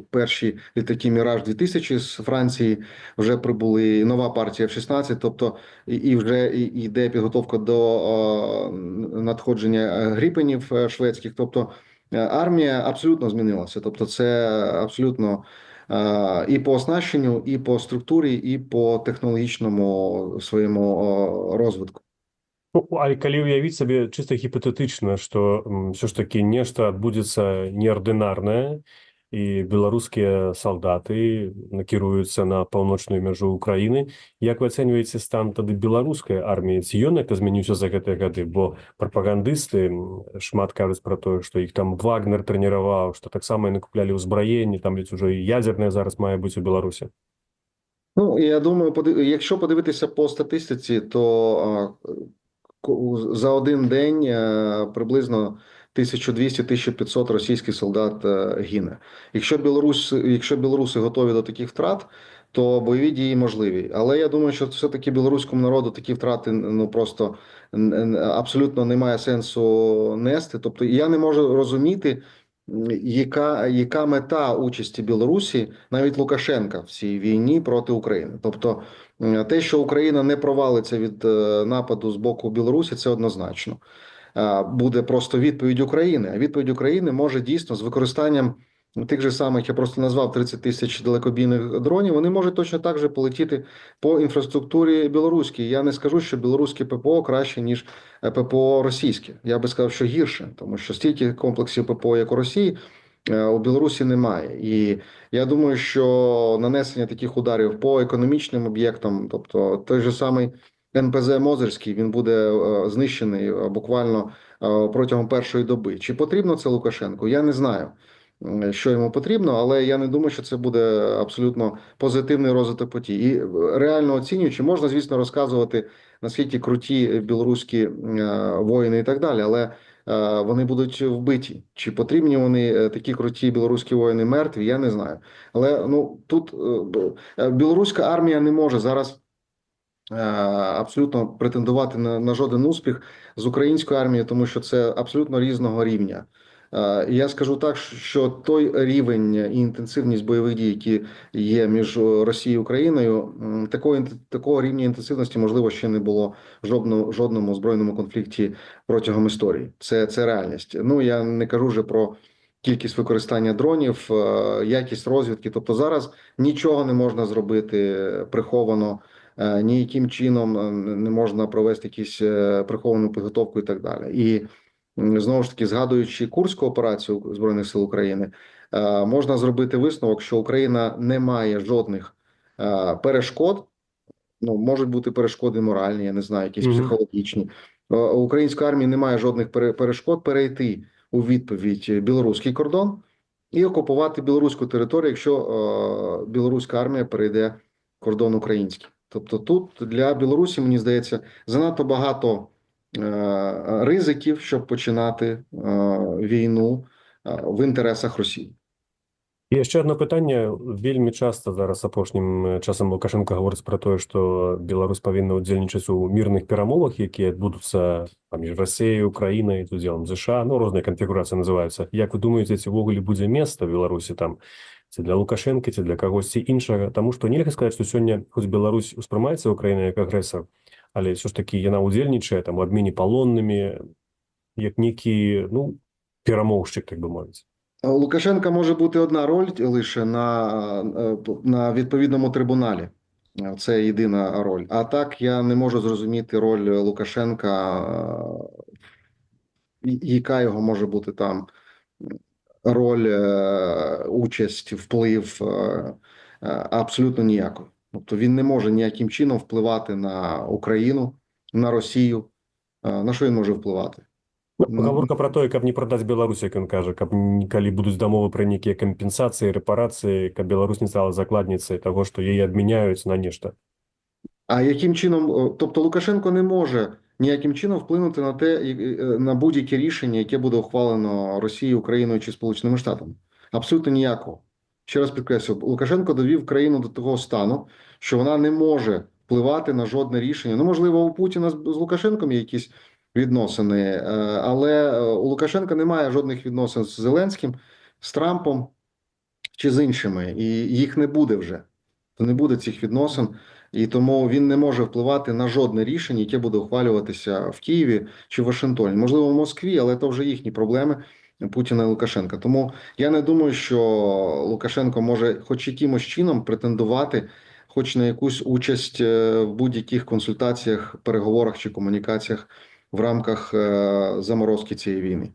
Speaker 5: перші літаки «Міраж-2000» з Франції вже прибули, нова партія F-16, тобто і вже йде підготовка до надходження гріпенів шведських. Тобто армія абсолютно змінилася. Тобто це абсолютно і по оснащенню, і по структурі, і по технологічному своєму розвитку.
Speaker 1: Ну, а калі ўявіць сабе чыста гіпатэтычна, што ўсё ж такі нешта адбудзецца неардынарнае і беларускія салдаты накіруюцца на паўночную мяжу Украіны, як вы ацэньваеце стан тады беларускай арміі? Ці ён як змяніўся за гэтыя гады? Бо прапагандысты шмат кажуць пра тое, што іх там Вагнер трэніраваў, што таксама яны куплялі ўзбраенне, там ведь уже і ядзернае зараз мае быць у Беларусі.
Speaker 5: Ну, я думаю, якщо подивитися по статистиці, то за один день приблизно 1200-1500 російських солдат гине. Якщо білоруси готові до таких втрат, то бойові дії можливі. Але я думаю, що все-таки білоруському народу такі втрати ну просто абсолютно немає сенсу нести. Тобто я не можу розуміти, яка мета участі Білорусі, навіть Лукашенка, в цій війні проти України. Тобто те, що Україна не провалиться від нападу з боку Білорусі, це однозначно. Буде просто відповідь України. А відповідь України може дійсно з використанням тих же самих, я просто назвав 30 тисяч далекобійних дронів, вони можуть точно так же полетіти по інфраструктурі білоруській. Я не скажу, що білоруське ППО краще, ніж ППО російське. Я би сказав, що гірше, тому що стільки комплексів ППО, як у Росії, у Білорусі немає. І я думаю, що нанесення таких ударів по економічним об'єктам, тобто той же самий НПЗ Мозирський, він буде знищений буквально протягом першої доби. Чи потрібно це Лукашенку? Я не знаю, що йому потрібно, але я не думаю, що це буде абсолютно позитивний розвиток подій. І реально оцінюючи, можна, звісно, розказувати, наскільки круті білоруські воїни і так далі, але вони будуть вбиті. Чи потрібні вони такі круті білоруські воїни мертві, я не знаю. Але ну тут білоруська армія не може зараз абсолютно претендувати на жоден успіх з українською армією, тому що це абсолютно різного рівня. Я скажу так, що той рівень і інтенсивність бойових дій, які є між Росією і Україною, такого рівня інтенсивності, можливо, ще не було в жодному збройному конфлікті протягом історії. Це реальність. Ну, я не кажу вже про кількість використання дронів, якість розвідки. Тобто зараз нічого не можна зробити приховано, ніяким чином не можна провести якусь приховану підготовку і так далі. І знову ж таки, згадуючи Курську операцію Збройних сил України, можна зробити висновок, що Україна не має жодних перешкод. Ну, можуть бути перешкоди моральні, я не знаю, якісь психологічні. У української армії немає жодних перешкод перейти у відповідь білоруський кордон і окупувати білоруську територію, якщо білоруська армія перейде кордон український. Тобто тут для Білорусі, мені здається, занадто багато ризиків, щоб починати війну в інтересах Росії.
Speaker 1: І ще одне питання. Вельмі часто зараз апошнім часам Лукашенко говорить про те, що Білорусь повинна удзельнічаць у мирних перамовах, які адбудуцца паміж Расіяй, Україною, тут дзелам США, ну, розныя канфігурацыі называюцца. Як вы думаеце, ці ўвогуле будзе месца в Беларусі там, ці для Лукашенка, ці для кагосьці іншага? Таму што нельга сказаць, што сёння, хоць Беларусь успрымаецца Украінай як агрэсар, але все ж таки яна удзельнічае там у абмене палоннымі, як нейкі, ну, перамоўшчык, так би мовіць.
Speaker 5: У Лукашенка може бути одна роль лише на відповідному трибуналі. Це єдина роль. А так я не можу зрозуміти роль Лукашенка, яка його може бути там роль, участь, вплив, абсолютно ніякої. Тобто він не може ніяким чином впливати на Україну, на Росію. На що він може впливати?
Speaker 1: Гаворка про тое, каб не прадаць Беларусь, як ён кажа, каб калі будуць дамовы пра нейкія кампенсацыі, рэпарацыі, каб Беларусь не стала закладніцай таго, што яе адмяняюць на нешта.
Speaker 5: А яким чином, тобто Лукашенко не може ніяким чином вплинути на те, на будь-яке рішення, яке буде ухвалено Росією, Україною чи Сполученими Штатами? Абсолютно ніякого. Ще раз підкреслю, Лукашенко довів країну до того стану, що вона не може впливати на жодне рішення. Ну, можливо, у Путіна з Лукашенком є якісь відносини, але у Лукашенка немає жодних відносин з Зеленським, з Трампом чи з іншими, і їх не буде вже. Не буде цих відносин, і тому він не може впливати на жодне рішення, яке буде ухвалюватися в Києві чи в Вашингтоні. Можливо, в Москві, але це вже їхні проблеми Путіна і Лукашенка. Тому я не думаю, що Лукашенко може хоч якимось чином претендувати хоч на якусь участь в будь-яких консультаціях, переговорах чи комунікаціях в рамках заморозки цієї війни.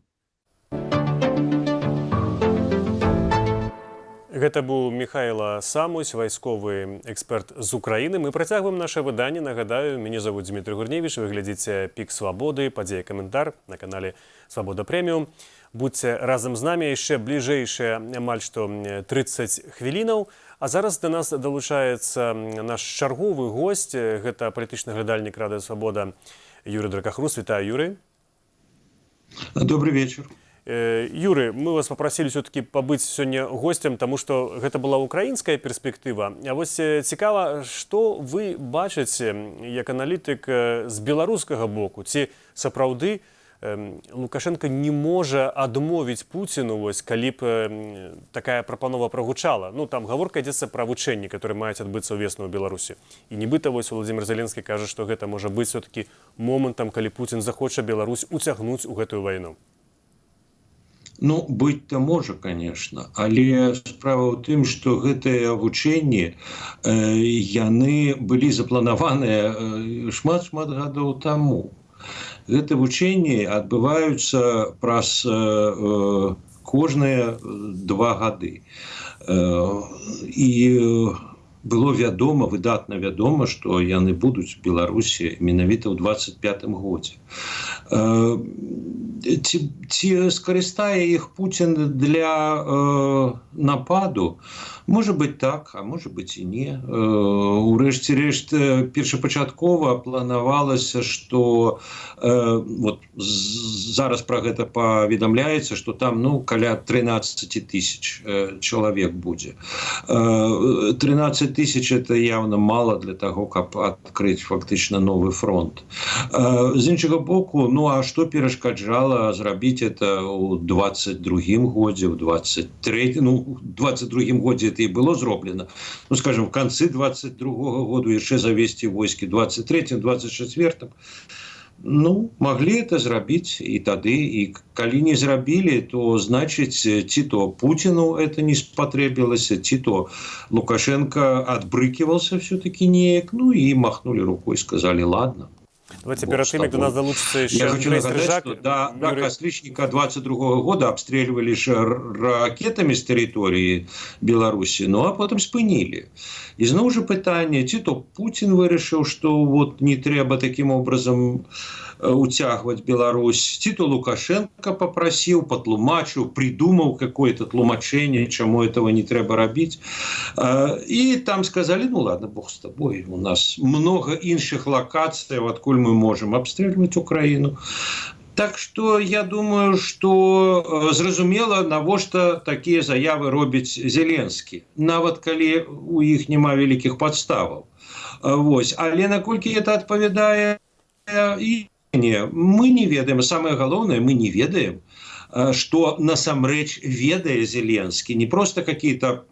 Speaker 1: Гэта быў Михайло Самусь, вайсковы эксперт з Украіны. Мы працягваем наше выданне. Нагадаю, мяне зовут Дмітрий Гурневіч. Вы глядзіце «Пік Свабоды», падзея каментар на канале «Свабода Прэміум». Будьце разам з намі, яшчэ бліжэйшыя амаль што 30 хвілінаў. А зараз да нас далучаецца наш чарговы госць. Гэта палітычны глядальнік Радыё Свабода Юрий Дракахрус. Вітаю, Юрий.
Speaker 6: Добрый вечер.
Speaker 1: Юры, мы вас попросили все-таки побыть сегодня гостем, потому что это была украинская перспектива. А вот цікаво, что вы бачите, як аналитик, с белорусского боку? Ці сапраўды Лукашенко не може адмовіць Путіну, вось, калі б такая прапанова прагучала. Ну, там гаворка ідзецца пра вучэнні, которые маюць адбыцца ўвесну ў Беларусі. І нібыта вось Владимир Зеленскі кажа, што гэта можа быць все-таки момантам, калі Путін захоча Беларусь уцягнуць у гэтую вайну.
Speaker 6: Ну, быць-то можа, конечно, але справа ў тым, што гэтыя вучэнні яны былі запланаваныя шмат-шмат гадоў таму. Гэтыя вучэнні адбываюцца праз кожныя 2 гады. І было вядома, выдатна вядома, што яны будуць у Беларусі менавіта ў 25-м годзе. Ці скарыстае іх Пуцін для нападу? Можа быць так, а можа быць і не. Урэшце рэшт, першапачаткова планавалася, што вот зараз пра гэта паведамляецца, што там каля 13 тысяч чалавек будзе. 13 тысяч это явно мало для того, каб адкрыць фактычна новы фронт. З іншага боку, а што перашкаджала зрабіць это ў 22-м годзе, ў 23-м, у 22-м годзе это і было зроблена. Скажем, в канцы 22-го году яшчэ завесці войскі, 23-м, 24-м. Маглі это зрабіць і тады, і калі не зрабілі, то значыць, ці то Пуціну это не спатрэбілася, ці то Лукашенко адбрыкивался все-таки неяк, і махнули рукой, сказали, ладно.
Speaker 1: Давайте перед тем, как до нас долучится еще
Speaker 6: Я хочу
Speaker 1: Андрей
Speaker 6: нагадать,
Speaker 1: Стрижак.
Speaker 6: что до Кастрычника 22 года обстреливали ракетами с территории Беларуси, а потом спынили. И знову же питание, ці то Путин вырашил, что вот не треба таким образом уцягивать Беларусь, ці то Лукашенко попросил, потлумачил, придумал какое-то тлумачение, чему этого не треба робить. И там сказали, ладно, бог с тобой, у нас много інших локаций, откуль мы можем обстреливать Украину. Так что я думаю, что зразумела, навошта такие заявы робіць Зеленскі, нават калі у іх няма вялікіх падставаў. Але наколькі это адпавядае і не, мы не ведаем, самое галоўнае, мы не ведаем, что насамрэч ведае Зеленскі, не просто какие-то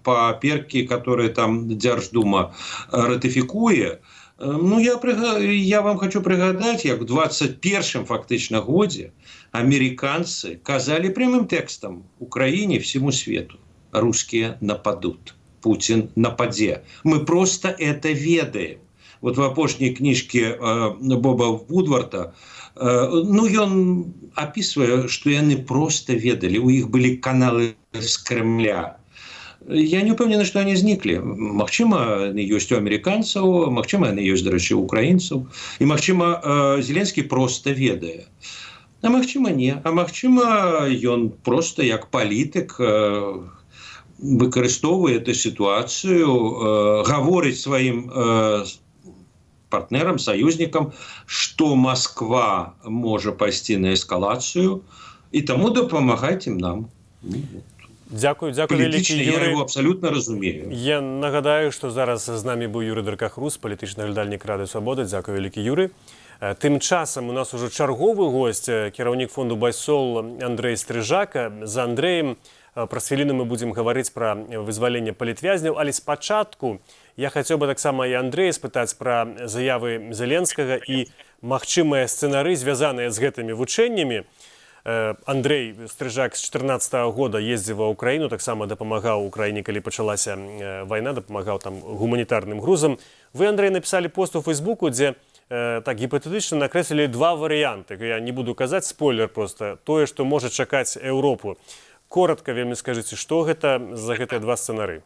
Speaker 6: паперки, которые там Дзярждума ратыфікуе. Я вам хочу пригадать, як в 21-м фактично годзе американцы казали прямым текстом Украине, всему свету: русские нападут, Путин нападе. Мы просто это ведаем. Вот в апошняй книжке Боба Вудварда, он описывае, что яны просто ведали, у іх были каналы з Кремля. Я не упэўнены, што яны зніклі. Магчыма, яны ёсць у амерыканцаў, магчыма, яны ёсць, дарэчы, у украінцаў. І магчыма, Зеленскі проста ведае. А магчыма, не. А магчыма, ён проста як палітык выкарыстоўвае эту сітуацыю, гаворыць сваім партнерам, саюзнікам, што Москва можа пайсці на эскалацыю, і таму дапамагайце нам.
Speaker 1: Дякую вялікі, Юрий.
Speaker 6: Я его абсолютно разумею.
Speaker 1: Я нагадаю, што зараз з намі быў Юрий Деркахрус, палітычны аглядальнік Рады Свабоды. Дзякую вялікі, Юрий. Тым часам у нас ужо чарговы госць, кіраўнік фонду Байсол Андрей Стрижак. За Андреем праз хвіліну мы будзем гаварыць пра вызваленне палітвязняў, але спачатку я хацеў бы таксама і Андрэя спытаць пра заявы Зеленскага і магчымыя сцэнары, звязаныя з гэтымі вучэннямі. Андрей Стрижак з 2014 года ездзіў ва Украіну, таксама дапамагаў Украіне, калі пачалася вайна, дапамагаў там гуманітарным грузам. Вы, Андрей, напісалі пост у Фейсбуку, дзе так гіпатэтычна накрэслілі 2 варыянты. Я не буду казаць, спойлер просто, тое, што можа чакаць Еўропу. Коротка вельмі скажыце, што гэта за гэтыя 2 сцэнары?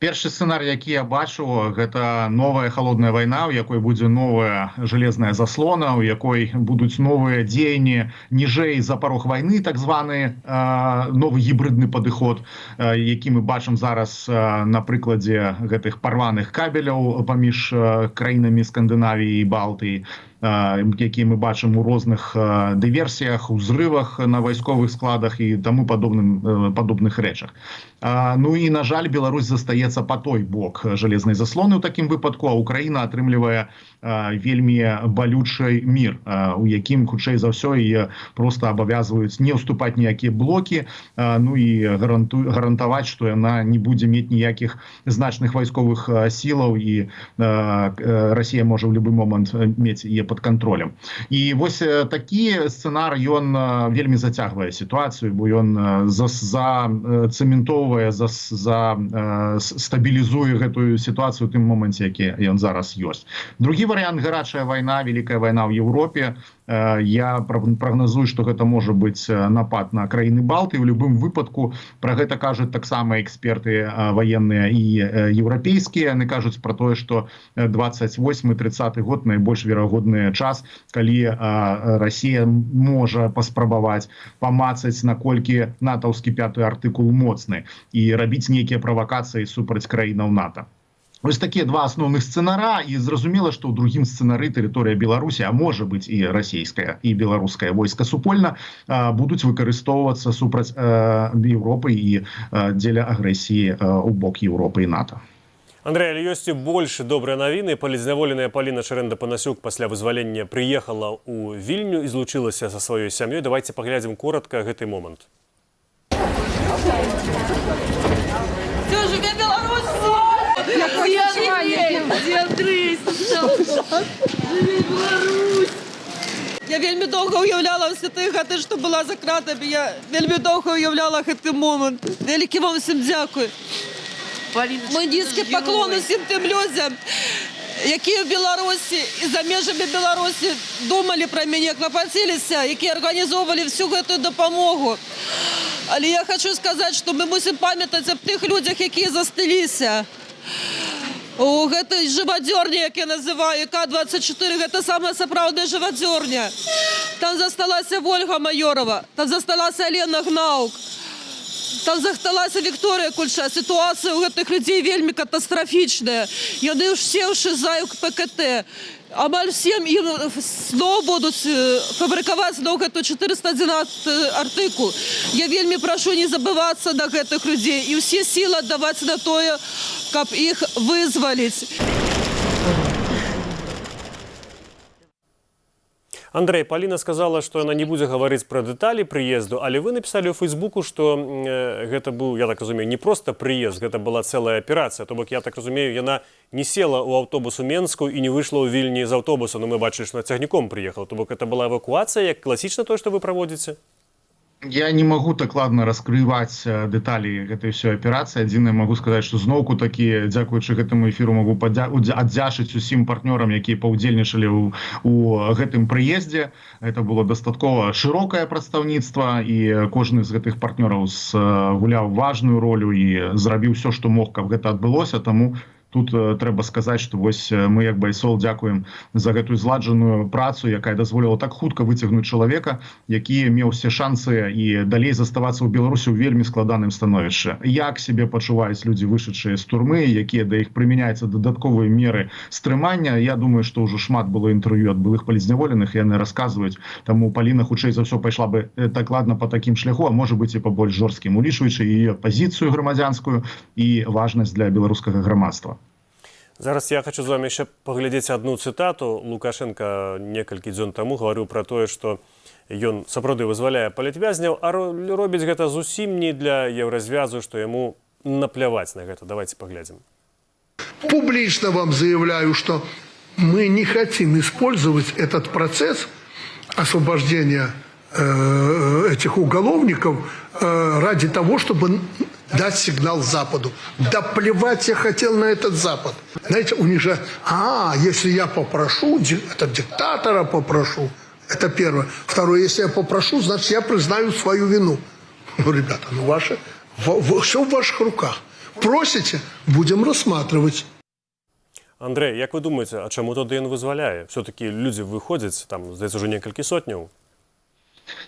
Speaker 7: Першы сцэнарый, які я бачу, гэта новая халодная вайна, у якой будзе новая жалезная заслона, у якой будуць новыя дзеянні ніжэй за парог вайны, так званы новы гібридны падыход, які мы бачым зараз на прыкладзе гэтых парваных кабеляў паміж краінамі Скандынавіі і Балтыі. які мы бачым у розных дыверсіях, узрывах на вайсковых складах і таму падобных рэчах. Ну і, на жаль, Беларусь застаецца па той бок жалезнай заслоны ў такім выпадку, а Украіна атрымлівае вельмі балючы мір, у якім, хутчэй за ўсё, і проста абавязваюць не ўступаць ніякія блокі, ну і гарантаваць, што яна не будзе мець ніякіх значных вайсковых сілаў, і Расія можа ў любы момант мець яе пад кантролем. І вось такі сцэнар, ён вельмі зацягвае сітуацыю, бо ён зацэментоўвае, стабілізуе гэтую сітуацыю ў тым моменце, які ён зараз ёсць. Другі варыянт – гарачая вайна, вялікая вайна ў Еўропе. Я прагназую, што гэта можа быць напад на краіны Балты. У любым выпадку пра гэта кажуць таксама эксперты ваенныя і еўрапейскія. Яны кажуць пра тое, што 28-30 год найбольш верагодны час, калі Расія можа паспрабаваць памацаць, наколькі натаўскі 5-й артыкул моцны і рабіць нейкія правакацыі супраць краінаў НАТО. Ось такія два асноўных сцэнара, і зразумела, што ў другім сцэнары тэрыторыя Беларусі, а можа быць і расійская, і беларускае войска супольна, будуць выкарыстоўвацца супраць Еўропы і дзеля агрэсіі ў бок Еўропы і НАТО.
Speaker 1: Андрей, але ёсць і больш добрыя навіны. Палізняволеная Паліна Шэрэнда-Панасюк пасля вызвалення прыехала ў Вільню і злучылася са сваёй сям'ёй. Давайте паглядзім коротка гэты момант.
Speaker 8: Все, живе Беларусь! Я вельмі доўга уяўляла ўсе тыя гады, што была за кратамі. Я вельмі доўга уяўляла гэты момант. Вялікі вам усім дзякуй. Мой нізкі паклон усім тым людзям, якія в Беларусі і за межамі Беларусі думалі пра мяне, клапаціліся, якія арганізоўвалі всю гэтую дапамогу. Але я хочу сказаць, што мы мусім памятаць аб тых людзях, якія застыліся. У гэтай жывадзёрні, як я называю, К-24, гэта самая сапраўдная жывадзёрня. Там засталася Вольга Майорова, там засталася Алена Гнаук, там засталася Вікторыя Кульша. Сітуацыя ў гэтых людзей вельмі катастрафічная. Яны ўсе ўшызаюць ПКТ. Амаль всем ім зноў будуць фабрыкаваць зноў гэту 411 артыкул. Я вельмі прашу не забывацца на гэтых людзей і ўсе сілы аддаваць на тое, каб іх вызваліць.
Speaker 1: Андрей, Паліна сказала, што яна не будзе гаварыць пра дэталі прыезду, але вы напісалі ў Фейсбуку, што гэта быў, я так разумею, не проста прыезд, гэта была цэлая аперацыя. То бок, я так разумею, яна не села ў аўтобус у Менску і не выйшла ў Вільні з аўтобуса, но мы бачылі, што на цягніком прыехала. То бок, гэта была эвакуацыя, як класічна тое, што вы праводзіце?
Speaker 7: Я не могу дакладна раскрываць дэталі гэтай ўсёй аперацыі. Адзінае магу сказаць, што зноўку такі, дзякуючы гэтаму эфіру, магу аддзячыць усім партнёрам, якія паўдзельнічалі ў гэтым прыездзе. Гэта было дастаткова шырокае прадстаўніцтва, і кожны з гэтых партнёраў гуляў важную ролю і зрабіў усё, што мог, каб гэта адбылося. Таму тут трэба сказаць, што вось мы, як Байсол, дзякуем за гэтую зладжаную працу, якая дазволіла так хутка выцягнуць чалавека, які меў усе шансы і далей заставацца ў Беларусі ў вельмі складаным становішчы. Як сябе пачуваюць людзі, вышедшыя з турмы, якія да іх прымяняюцца дадатковыя меры стрымання. Я думаю, што ўжо шмат было інтэрв'ю ад былых палізняволеных, і яны расказваюць. Таму Паліна, хутчэй за ўсё, пайшла бы дакладна па такім шляху, а можа быць і па больш жорсткім, улічваючы яе пазіцыю грамадзянскую і важнасць для беларускага грамадства.
Speaker 1: Зараз я хочу з вами ще паглядзець одну цытату. Лукашенко некалькі дзён таму гаварыў пра тое, што ён сапраўды вызваляе палітвязняў, а робіць гэта зусім не для еўразвязу, што яму напляваць на гэта. Давайте поглядим.
Speaker 3: Публично вам заявляю, что мы не хотим использовать этот процесс освобождения этих уголовников ради того, чтобы дать сигнал Западу. Да плевать я хотел на этот Запад. Знаете, у них же, если я попрошу, это диктатора попрошу, это первое. Второе, если я попрошу, значит, я признаю свою вину. Ну, ребята, все в ваших руках. Просите, будем рассматривать.
Speaker 1: Андрей, як вы думаете, а чаму тады ён вызваляе? Все-таки люди выходзяць, там, здаецца, уже некалькі сотняў.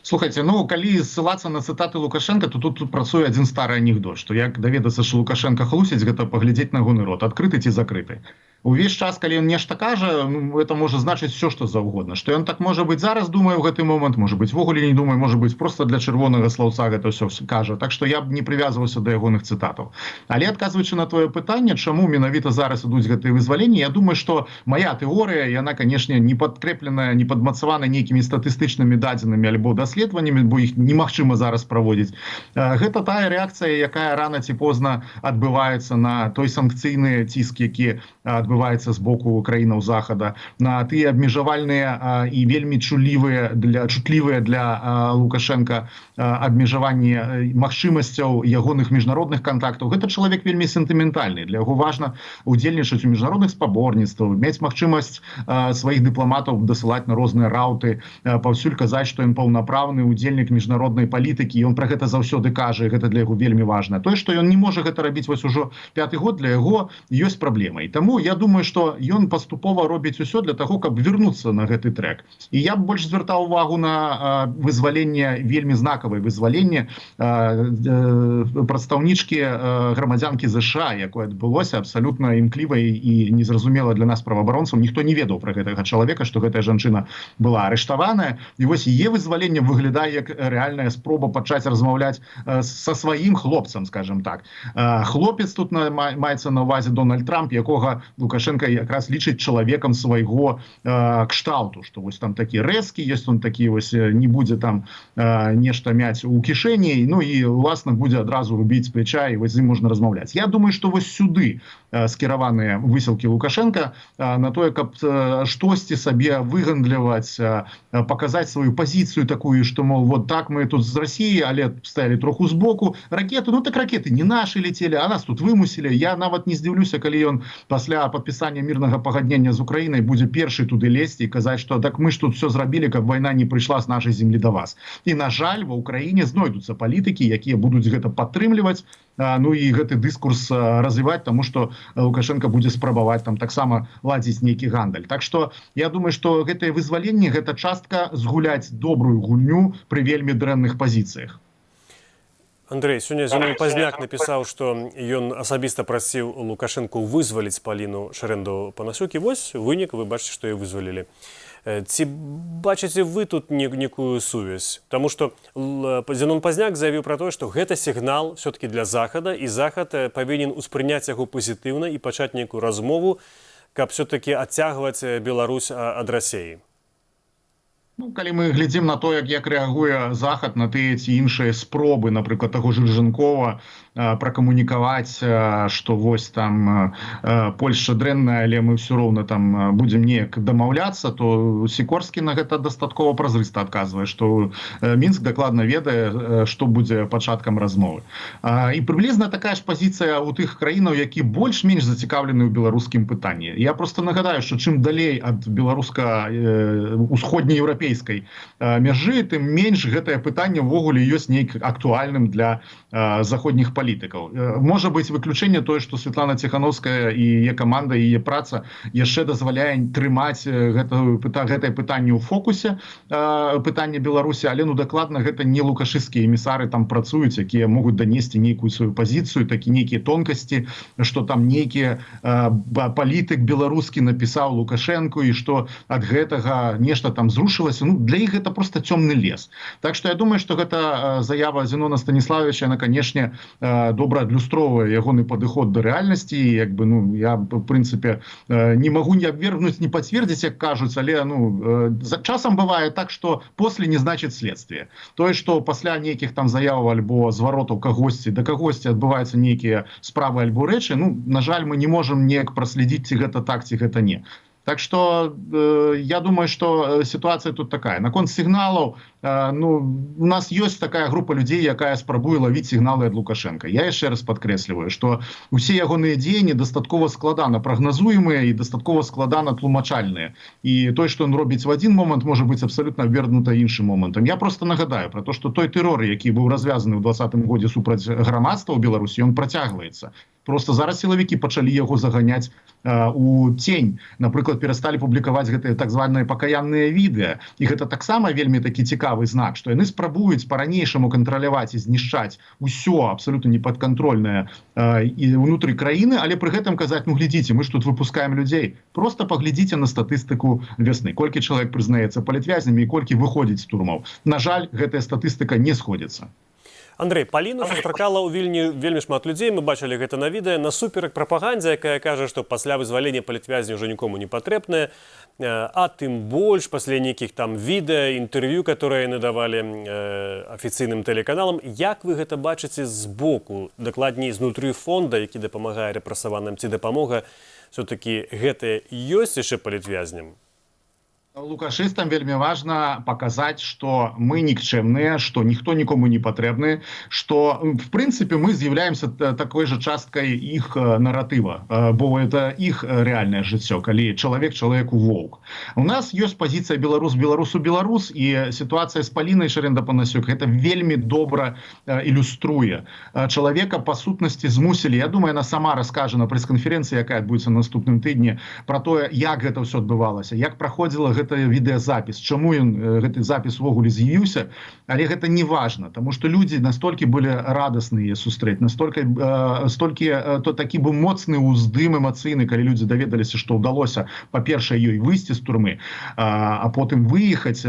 Speaker 7: Слухайте, калі ссылацца на цытаты Лукашенка, то тут працуе адзін стары анекдот, што як даведацца, што Лукашенко хлусіць, гэта паглядзець на гоны рот, адкрыты ці закрыты. увесь час, калі ён нешта кажа, ну, это можа значыць все, што заўгодна. Што ён так можа быць зараз думае ў гэты момант, можа быць вогуле не думае, можа быць просто для чырвонага слаўца гэта ўсё кажа. Так што я б не прывязваўся да ягоных цытатаў. Але адказваючы на твоё пытанне, чаму менавіта зараз ідуць гэтыя вызваленні, я думаю, што моя тэорыя, яна, канешне, не падкрэпленая, не падмацавана нейкімі статыстычнымі дадзенымі альбо даследаваннямі, бо іх немагчыма зараз праводзіць. Гэта тая рэакцыя, якая рана ці позна адбываецца на той санкцыйны ціск, які адбываецца з боку краінаў захада, на тыя абмежавальныя і вельмі чутлівыя для Лукашенка абмежаванні магчымасцяў ягоных міжнародных кантактаў. Гэта чалавек вельмі сентыментальны. Для яго важна удзельнічаць у міжнародных спаборніцтвах, мець магчымасць сваіх дыпламатаў дасылаць на розныя раўты, паўсюль казаць, што ён паўнапраўны удзельнік міжнароднай палітыкі, ён пра гэта заўсёды кажа, і гэта для яго вельмі важна. Тое, што ён не можа гэта рабіць вось ужо 5-й год, для яго ёсць праблема. І таму я думаю, што ён паступова робіць усё для таго, каб вярнуцца на гэты трэк. І я б больш звяртаў увагу на вызваленне, вельмі знакавае вызваленне прадстаўнічкі грамадзянкі ЗША, якое адбылося абсалютна імкліва і незразумела для нас праваабаронцаў. Ніхто не ведаў пра гэтага чалавека, што гэтая жанчына была арыштаваная. І вось яе вызваленне выглядае як рэальная спроба пачаць размаўляць са сваім хлопцам, скажем так. Хлопец тут маецца на ўвазе Дональд Трамп, якога Лукашенко якраз лічыць чалавекам свайго кшталту, што вось там такі рэзкі, ёсць он такі вось, не будзе там нешта мяць у кішэні, ну і уласна будзе адразу рубіць плеча, і вось з ім можна размаўляць. Я думаю, што вось сюды скіраваныя высілкі Лукашенка на тое, каб штосьці сабе выгандліваць, паказаць сваю пазіцыю такую, што, мол, вот так мы тут з Расіі, але стаялі троху збоку. Ракеты, ну так ракеты не нашы летелі, а нас тут вымусілі. Я нават не здзіўлюся, калі ён пасля падпісання мірнага пагаднення з Украінай будзе першы туды лезці і казаць, што так мы ж тут все зрабілі, каб вайна не прыйшла з нашай землі да вас. І, на жаль, ва Ўкраіне знойдуцца палітыкі, якія будуць гэта падтрымліваць, ну і гэты дыскурс развіваць, таму што Лукашенко будзе спрабаваць там таксама ладзіць нейкі гандаль. Так што я думаю, што гэтае вызваленне, гэта частка згуляць добрую гульню пры вельмі дрэнных пазіцыях.
Speaker 1: Андрей, сёння Зенон Пазняк напісаў, што ён асабіста прасіў Лукашенку вызваліць Паліну Шэрэндаў-Панасюк, і вось вынік, вы бачыце, што яе вызвалілі. Ці бачыце вы тут некую сувязь? Таму што Зенон Пазняк заявіў пра тое, што гэта сігнал все-таки для Захада, і Захад павінен успрыняць яго пазітыўна і пачаць нейкую размову, каб все-таки адцягваць Беларусь ад Расіі.
Speaker 7: Ну, калі мы глядзім на то, як рэагуе Захад на тыя ці іншыя спробы, напрыклад, таго ж Жыржанкова пракамунікаваць, што вось там Польшча дрэнная, але мы ўсё роўна там будзем неяк дамаўляцца, то Сікорскі на гэта дастаткова празрыста адказвае, што Мінск дакладна ведае, што будзе пачаткам размовы. І прыблізна такая ж пазіцыя ў тых краінаў, які больш-менш зацікаўлены ў беларускім пытанні. Я просто нагадаю, што чым далей ад беларуска-усходнееўрапейскай мяжы, тым менш гэтае пытанне ўвогуле ёсць нейк актуальным для заходніх палітыкаў. Можа быць выключэнне тое, што Святлана Ціхановская і яе каманда, і яе праца яшчэ дазваляе трымаць гэтае пытанне ў фокусе, пытанне Беларусі, але ну дакладна гэта не лукашысцкія эмісары там працуюць, якія могуць данесці нейкую сваю пазіцыю, такі нейкія тонкасці, што там нейкі палітык беларускі напісаў Лукашенку і што ад гэтага нешта там зрушылася. Ну, для іх гэта просто цёмны лес. Так што я думаю, што гэта заява Зенона Станіславовича, яна, канешне, добра адлюстроўвае ягоны падыход да рэальнасці. Як бы, ну, я, в прынцыпе, не магу не абвергнуць, не пацвердзіць, як кажуць, але ну, часам бывае так, што после не значыць следствие. Тое, што пасля нейкіх там заяваў альбо зваротаў кагосьці да кагосьці адбываюцца нейкія справы альбо рэчы, ну, на жаль, мы не можам неяк праследзіць, ці гэта так, ці гэта не. Так што я думаю, што сітуацыя тут такая. Наконт сігналаў, ну, у нас ёсць такая група людзей, якая спрабуе лавіць сігналы ад Лукашенка. Я яшчэ раз падкрэсліваю, што ўсе ягоныя дзеянні дастаткова складана прагназуемыя і дастаткова складана тлумачальныя. І тое, што ён робіць в адзін момант, можа быць абсалютна абвергнута іншым момантам. Я просто нагадаю пра то, што той тэрор, які быў развязаны ў 2020 годзе супраць грамадства ў Беларусі, ён працягваецца. Просто зараз сілавікі пачалі яго заганяць у тень. Напрыклад, перасталі публікаваць гэтыя так званыя пакаянныя відэа. І гэта таксама вельмі такі цікавы знак, што яны спрабуюць па-ранейшаму кантраляваць і знішчаць усё абсалютна непадкантрольнае і ўнутры краіны, але пры гэтым казаць, ну глядзіце, мы ж тут выпускаем людзей. Просто паглядзіце на статыстыку вясны. Колькі чалавек прызнаецца палітвязнямі і колькі выходзіць з турмаў. На жаль, гэтая статыстыка не сходзіцца.
Speaker 1: Андрэй, Паліну сустракала ў Вільні вельмі шмат людзей, мы бачылі гэта на відэа, насуперак прапагандзе, якая кажа, што пасля вызвалення палітвязня ўжо нікому не патрэбнае, а тым больш пасля нейкіх там відэа, інтэрв'ю, которые яны давалі афіцыйным тэлеканалам. Як вы гэта бачыце збоку, дакладней знутры фонда, які дапамагае рэпрэсаваным, ці дапамога все-таки гэта ёсць яшчэ палітвязням?
Speaker 7: Лукашыстам вельмі важна паказаць, што мы нікчэмныя, што ніхто нікому не патрэбны, што в прынцыпе мы з'яўляемся такой жа часткай іх наратыва, бо это іх рэальнае жыццё, калі чалавек чалавеку воўк. У нас ёсць пазіцыя беларус беларусу беларус, і сітуацыя з Палінай Шарэнда-Панасюк гэта вельмі добра ілюструе. Чалавека па сутнасці змусілі, я думаю, яна сама раскажа на прэс-канферэнцыі, якая адбудзецца на наступным тыдні, пра тое, як гэта ўсё адбывалася, як праходзіла гэта відэазапіс, чаму ён гэты запіс увогуле з'явіўся, але гэта не важна, таму што людзі настолькі былі радасныя сустрэць, настолькі то такі быў моцны ўздым эмацыйны, калі людзі даведаліся, што ўдалося, па-першае, ёй выйсці з турмы, а потым выехаць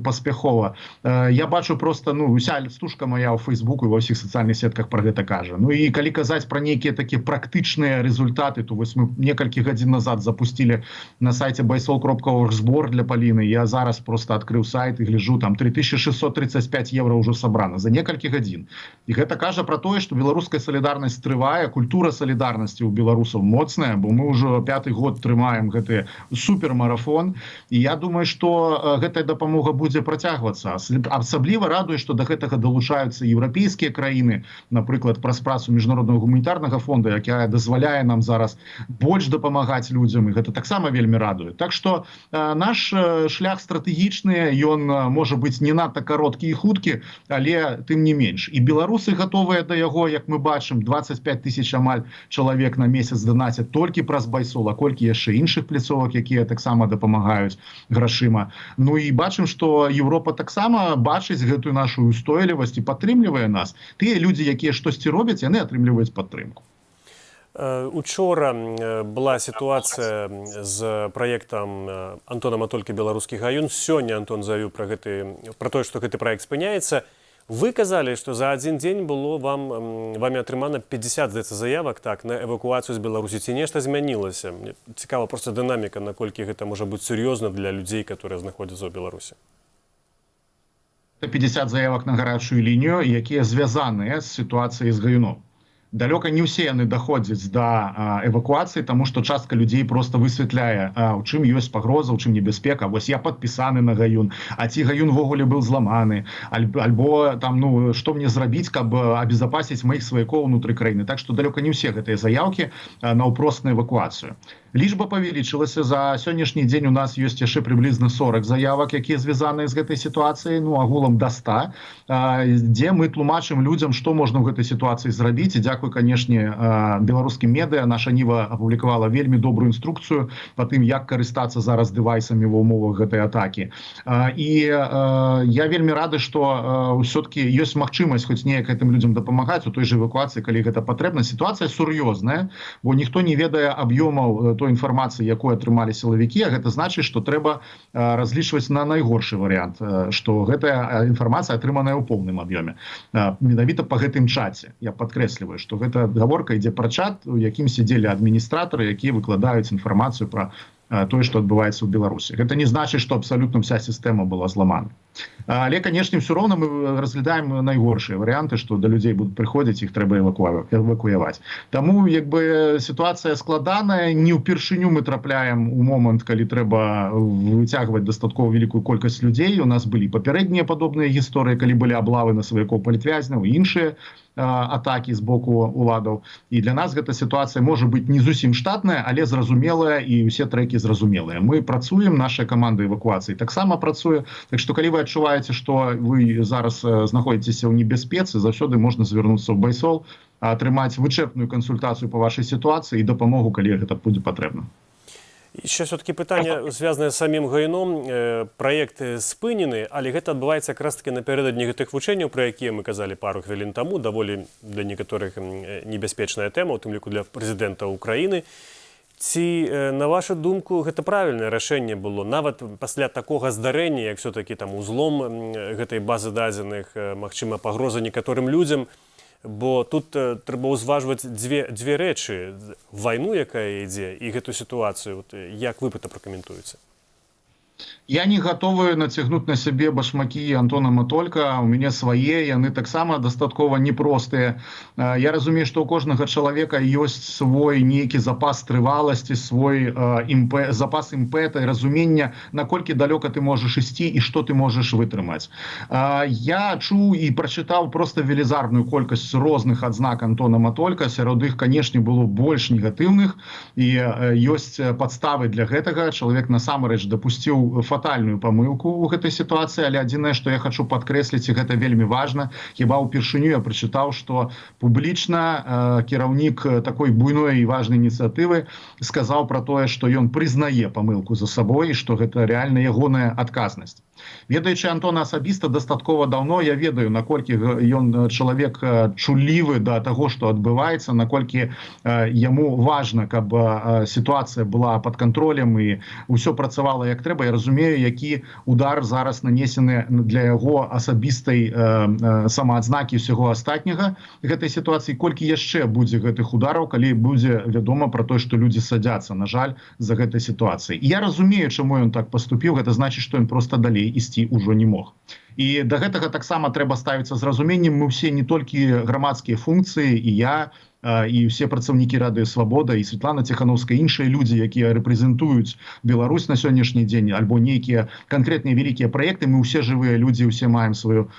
Speaker 7: паспяхова. Я бачу просто, уся стужка моя ў Фейсбуку і ва ўсіх сацыяльных сетках пра гэта кажа. Ну і калі казаць пра нейкія такія практычныя результаты, то вось мы некалькі гадзін назад запусцілі на сайце baysol.org збор для Паліны. Я зараз просто адкрыў сайт і гляджу, там 3635 евро ўжо сабрана за некалькі гадзін. І гэта кажа пра тое, што беларуская салідарнасць трывае, культура салідарнасці ў беларусаў моцная, бо мы ўжо 5-й год трымаем гэты супермарафон. І я думаю, што гэтая дапамога будзе працягвацца. Асабліва радуе, што да гэтага далучаюцца еўрапейскія краіны, напрыклад, праз працу міжнароднага гуманітарнага фонда, якая дазваляе нам зараз больш дапамагаць людзям, і гэта таксама вельмі радуе. Так што наш шлях стратэгічны, ён можа быць не надта кароткі і хуткі, але тым не менш. І беларусы гатовыя да яго, як мы бачым, 25 тысяч амаль чалавек на месяц данацяць толькі праз байсол, а колькі яшчэ іншых пляцовак, якія таксама дапамагаюць грашыма. Ну і бачым, што Еўропа таксама бачыць гэтую нашу устойлівасць і падтрымлівае нас. Тыя людзі, якія штосьці робяць, яны атрымліваюць падтрымку.
Speaker 1: Учора была сітуацыя з праектам Антона Матолькі «Беларускі гаюн». Сёння Антон заявіў пра тое, што гэты праект спыняецца. Вы казалі, што за адзін дзень было вамі атрымана 50, здаецца, заявак на эвакуацыю з Беларусі. Ці нешта змянілася? Мне цікава проста дынаміка, наколькі гэта можа быць сур'ёзна для людзей, которые знаходзяцца ў Беларусі.
Speaker 7: 50 заявак на гарачую лінію, якія звязаныя з сітуацыяй з гаюном. Далёка не ўсе яны даходзяць да эвакуацыі, таму што частка людзей просто высвятляе, у чым ёсць пагроза, у чым небяспека. Вось я падпісаны на гаюн, а ці гаюн ввогуле быў зламаны, альбо там, што мне зрабіць, каб абезапасіць маіх сваякоў унутры краіны. Так што далёка не ўсе гэтыя заяўкі наўпрост на эвакуацыю. Лічба павялічылася. За сённяшні дзень у нас ёсць яшчэ прыблізна 40 заявак, якія звязаныя з гэтай сітуацыяй, агулам да 100, дзе мы тлумачым людзям, што можна ў гэтай сітуацыі зрабіць. І дзякуй, канешне, беларускім медыа. Наша Ніва апублікавала вельмі добрую інструкцыю па тым, як карыстацца зараз дэвайсамі ва ўмовах гэтай атакі. І я вельмі рады, што ўсё-таки ёсць магчымасць хоць неяк гэтым людзям дапамагаць у той жа эвакуацыі, калі гэта патрэбна. Сітуацыя сур'ёзная, бо ніхто не ведае аб'ёмаў той інфармацыі, якую атрымалі сілавікі, а гэта значыць, што трэба разлічваць на найгоршы варыянт, што гэтая інфармацыя атрыманая ў поўным аб'ёме. Менавіта па гэтым чаце. Я падкрэсліваю, што гэта гаворка ідзе пра чат, у якім сядзелі адміністратары, якія выкладаюць інфармацыю пра тое, што адбываецца ў Беларусі. Гэта не значыць, што абсалютна вся сістэма была зламана. Але, канешне, ўсё роўна мы разглядаем найгоршыя варыянты, што да людзей будуць прыходзіць, іх трэба эвакуяваць. Таму, сітуацыя складаная, не ўпершыню мы трапляем у момант, калі трэба выцягваць дастаткова вялікую колькасць людзей. У нас былі папярэднія падобныя гісторыі, калі былі аблавы на сваякоў палітвязняў і іншыя атакі з боку уладаў. І для нас гэта сітуацыя можа быць не зусім штатная, але зразумелая, і ўсе трэкі зразумелыя. Мы працуем, наша каманда эвакуацыі таксама працуе. Так што калі вы адчуваеце, што вы зараз знаходзіцеся ў небяспецы, заўсёды можна звярнуцца ў байсол, атрымаць вычэпную кансультацыю по вашай сітуацыі і дапамогу, калі гэта будзе патрэбна.
Speaker 1: Еще все-таки питання, зв'язане з самим Гайном. Проєкт спинений, але гэта адбываецца якраз таки напярэдадні гэтых вучэнняў, про якія мы казалі пару хвілін таму, даволі для некаторых небяспечная тэма, у тым ліку для прэзідэнта Украіны. Ці, на вашу думку, гэта правільнае рашэнне было, нават пасля такога здарэння, як все-таки там узлом гэтай базы дадзеных, магчыма, пагроза некаторым людзям, бо тут трэба ўзважваць дзве рэчы: вайну, якая ідзе, і гэту сітуацыю. Як вы гэта пракаментуеце?
Speaker 7: Я не готовы нацягнуць на сябе башмакі Антона Матолька, у мяне свае, яны таксама дастаткова непростыя. Я разумею, што ў кожнага чалавека ёсць свой нейкі запас трываласці, свой запас імпэта і разумення, наколькі далёка ты можаш ісці і што ты можаш вытрымаць. Я чуў і прачытаў проста велізарную колькасць розных адзнак Антона Матолька, сярод іх, канешне, было больш негатыўных, і ёсць падставы для гэтага. Чалавек насамрэч дапусціў фатальную памылку ў гэтай сітуацыі, але адзінае, што я хочу падкрэсліць, і гэта вельмі важна, хіба ўпершыню я прачытаў, што публічна кіраўнік такой буйной і важнай ініцыятывы сказаў пра тое, што ён прызнае памылку за сабой і што гэта рэальна ягоная адказнасць. Ведаючы Антона асабіста дастаткова даўно, я ведаю, наколькі ён чалавек чуллівы да таго, што адбываецца, наколькі яму важна, каб сітуацыя была пад кантролем і ўсё працавала як трэба. Я разумею, які удар зараз нанесены для яго асабістай самаадзнакі ўсяго астатняга гэтай сітуацыі, колькі яшчэ будзе гэтых удараў, калі будзе вядома пра тое, што людзі садзяцца, на жаль, за гэтай сітуацыяй. Я разумею, чаму ён так паступіў, гэта значыць, што ён проста далей ісці ўжо не мог. І да гэтага таксама трэба ставіцца з разуменнем. Мы ўсе не толькі грамадскія функцыі, і я, і ўсе працаўнікі Радыё Свабода, і Святлана Ціханаўская, іншыя людзі, якія рэпрэзентуюць Беларусь на сённяшні дзень, альбо нейкія канкрэтныя вялікія праекты, мы ўсе жывыя людзі, ўсе маем сваю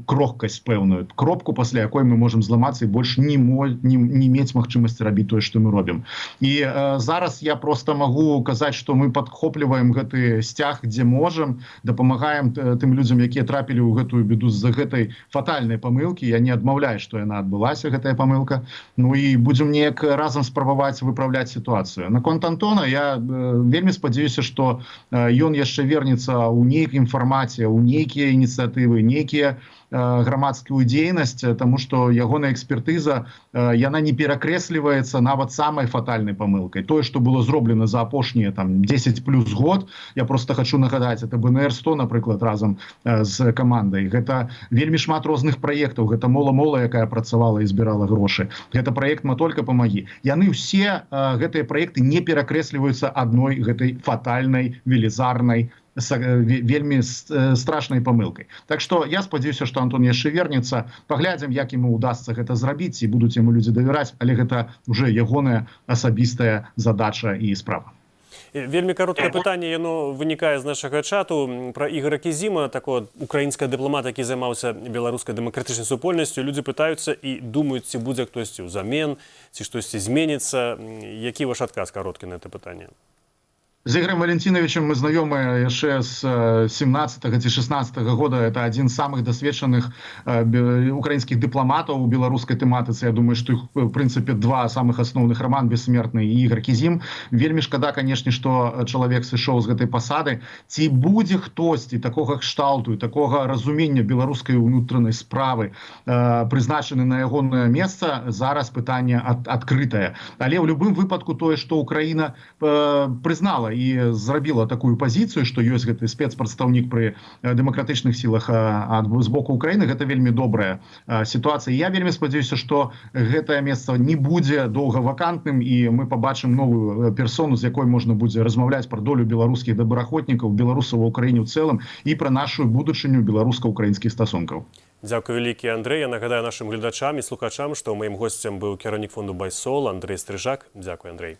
Speaker 7: крохкасць пэўную, кропку, пасля якой мы можам зламацца і больш не мець магчымасці рабіць тое, што мы робім. І зараз я проста магу казаць, што мы падхопліваем гэты сцяг, дзе можам, дапамагаем тым людзям, якія трапілі ў гэтую беду з-за гэтай фатальнай памылкі. Я не адмаўляю, што яна адбылася, гэтая памылка. Ну і будзем неяк разам спрабаваць выпраўляць сітуацыю. Наконт Антона, я вельмі спадзяюся, што ён яшчэ вернецца ў нейкім фармаце, ў нейкія ініцыятывы, нейкія грамадскую дзейнасць, таму што ягоная экспертыза, яна не перакрэсліваецца нават самай фатальнай памылкай. Тое, што было зроблена за апошнія 10 плюс год, я просто хочу нагадаць, это БНР-100, напрыклад, разам з камандай. Гэта вельмі шмат розных праектаў, гэта мола-мола, якая працавала і збірала грошы. Гэта праект «Матолька, памагі». Яны ўсе, гэтыя праекты, не перакрэсліваюцца адной гэтай фатальнай, велізарнай, вельмі страшнай памылкай. Так што я спадзяюся, што Антон яшчэ вернецца. Паглядзім, як яму удасца гэта зрабіць, і будуць яму людзі давяраць, але гэта ўжо ягоная асабістая задача і справа.
Speaker 1: Вельмі кароткае пытанне, яно вынікае з нашага чату. Пра Ігора Кізіма, такого украінскага дыпламата, які займаўся беларускай дэмакратычнай супольнасцю. Людзі пытаюцца і думаюць, ці будзе хтосьці ўзамен, ці штосьці зменіцца. Які ваш адказ кароткі на гэта пытанне?
Speaker 7: З Ігорем Валентиновичем мы знаёмы яшчэ з 17-го ці 16-го года. Это адзін з самых дасведчаных украінскіх дыпламатаў у беларускай тэматыцы. Я думаю, што іх, в прынцыпе, два самых асноўных: Роман Бессмертны і Ігор Кізім. Вельмі шкада, канешне, што чалавек сышоў з гэтай пасады. Ці будзе хтосьці такога кшталту, такога разумення беларускай унутранай справы прызначаны на ягонае месца, зараз пытанне адкрытае. Але ў любым выпадку тое, што Украіна прызнала і зрабіла такую пазіцыю, што ёсць гэты спецпрадстаўнік пры дэмакратычных сілах з боку Украіны, гэта вельмі добрая сітуацыя. Я вельмі спадзяюся, што гэтае месца не будзе доўга вакантным, і мы пабачым новую персону, з якой можна будзе размаўляць пра долю беларускіх добраахвотнікаў, беларусаў у Украіне ў цэлым і пра нашу будучыню беларуска-украінскіх стасункаў.
Speaker 1: Дзякуй вялікі, Андрэй. Я нагадаю нашым гледачам і слухачам, што маім госцем быў кіраўнік фонду Байсол Андрэй Стрыжак. Дзякуй, Андрэй.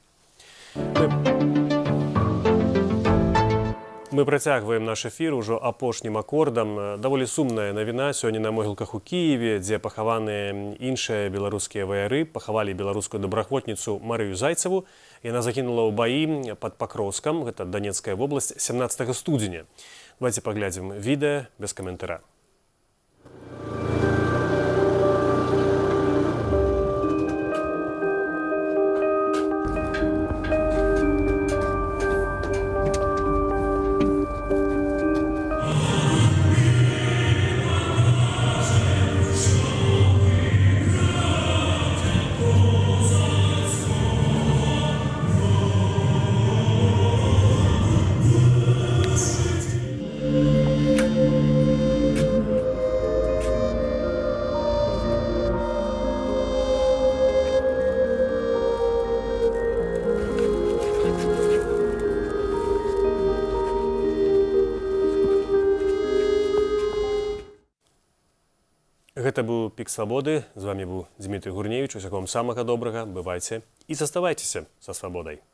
Speaker 1: Мы працягваем наш эфір ужо апошнім акордам. Даволі сумная навіна сёння на могілках у Кіеве, дзе пахаваныя іншыя беларускія ваяры. Пахавалі беларускую добраахвотніцу Марыю Зайцеву. Яна загінула ў баі пад Пакроўскам, гэта Донецкая вобласць, 17 студзеня. Давайте паглядзім відэа без каментара. Гэта быў «Пік свабоды». З вами быў Дмітрий Гурневіч. Усяго вам самага добрага. Бывайце і заставайцеся са свабодай.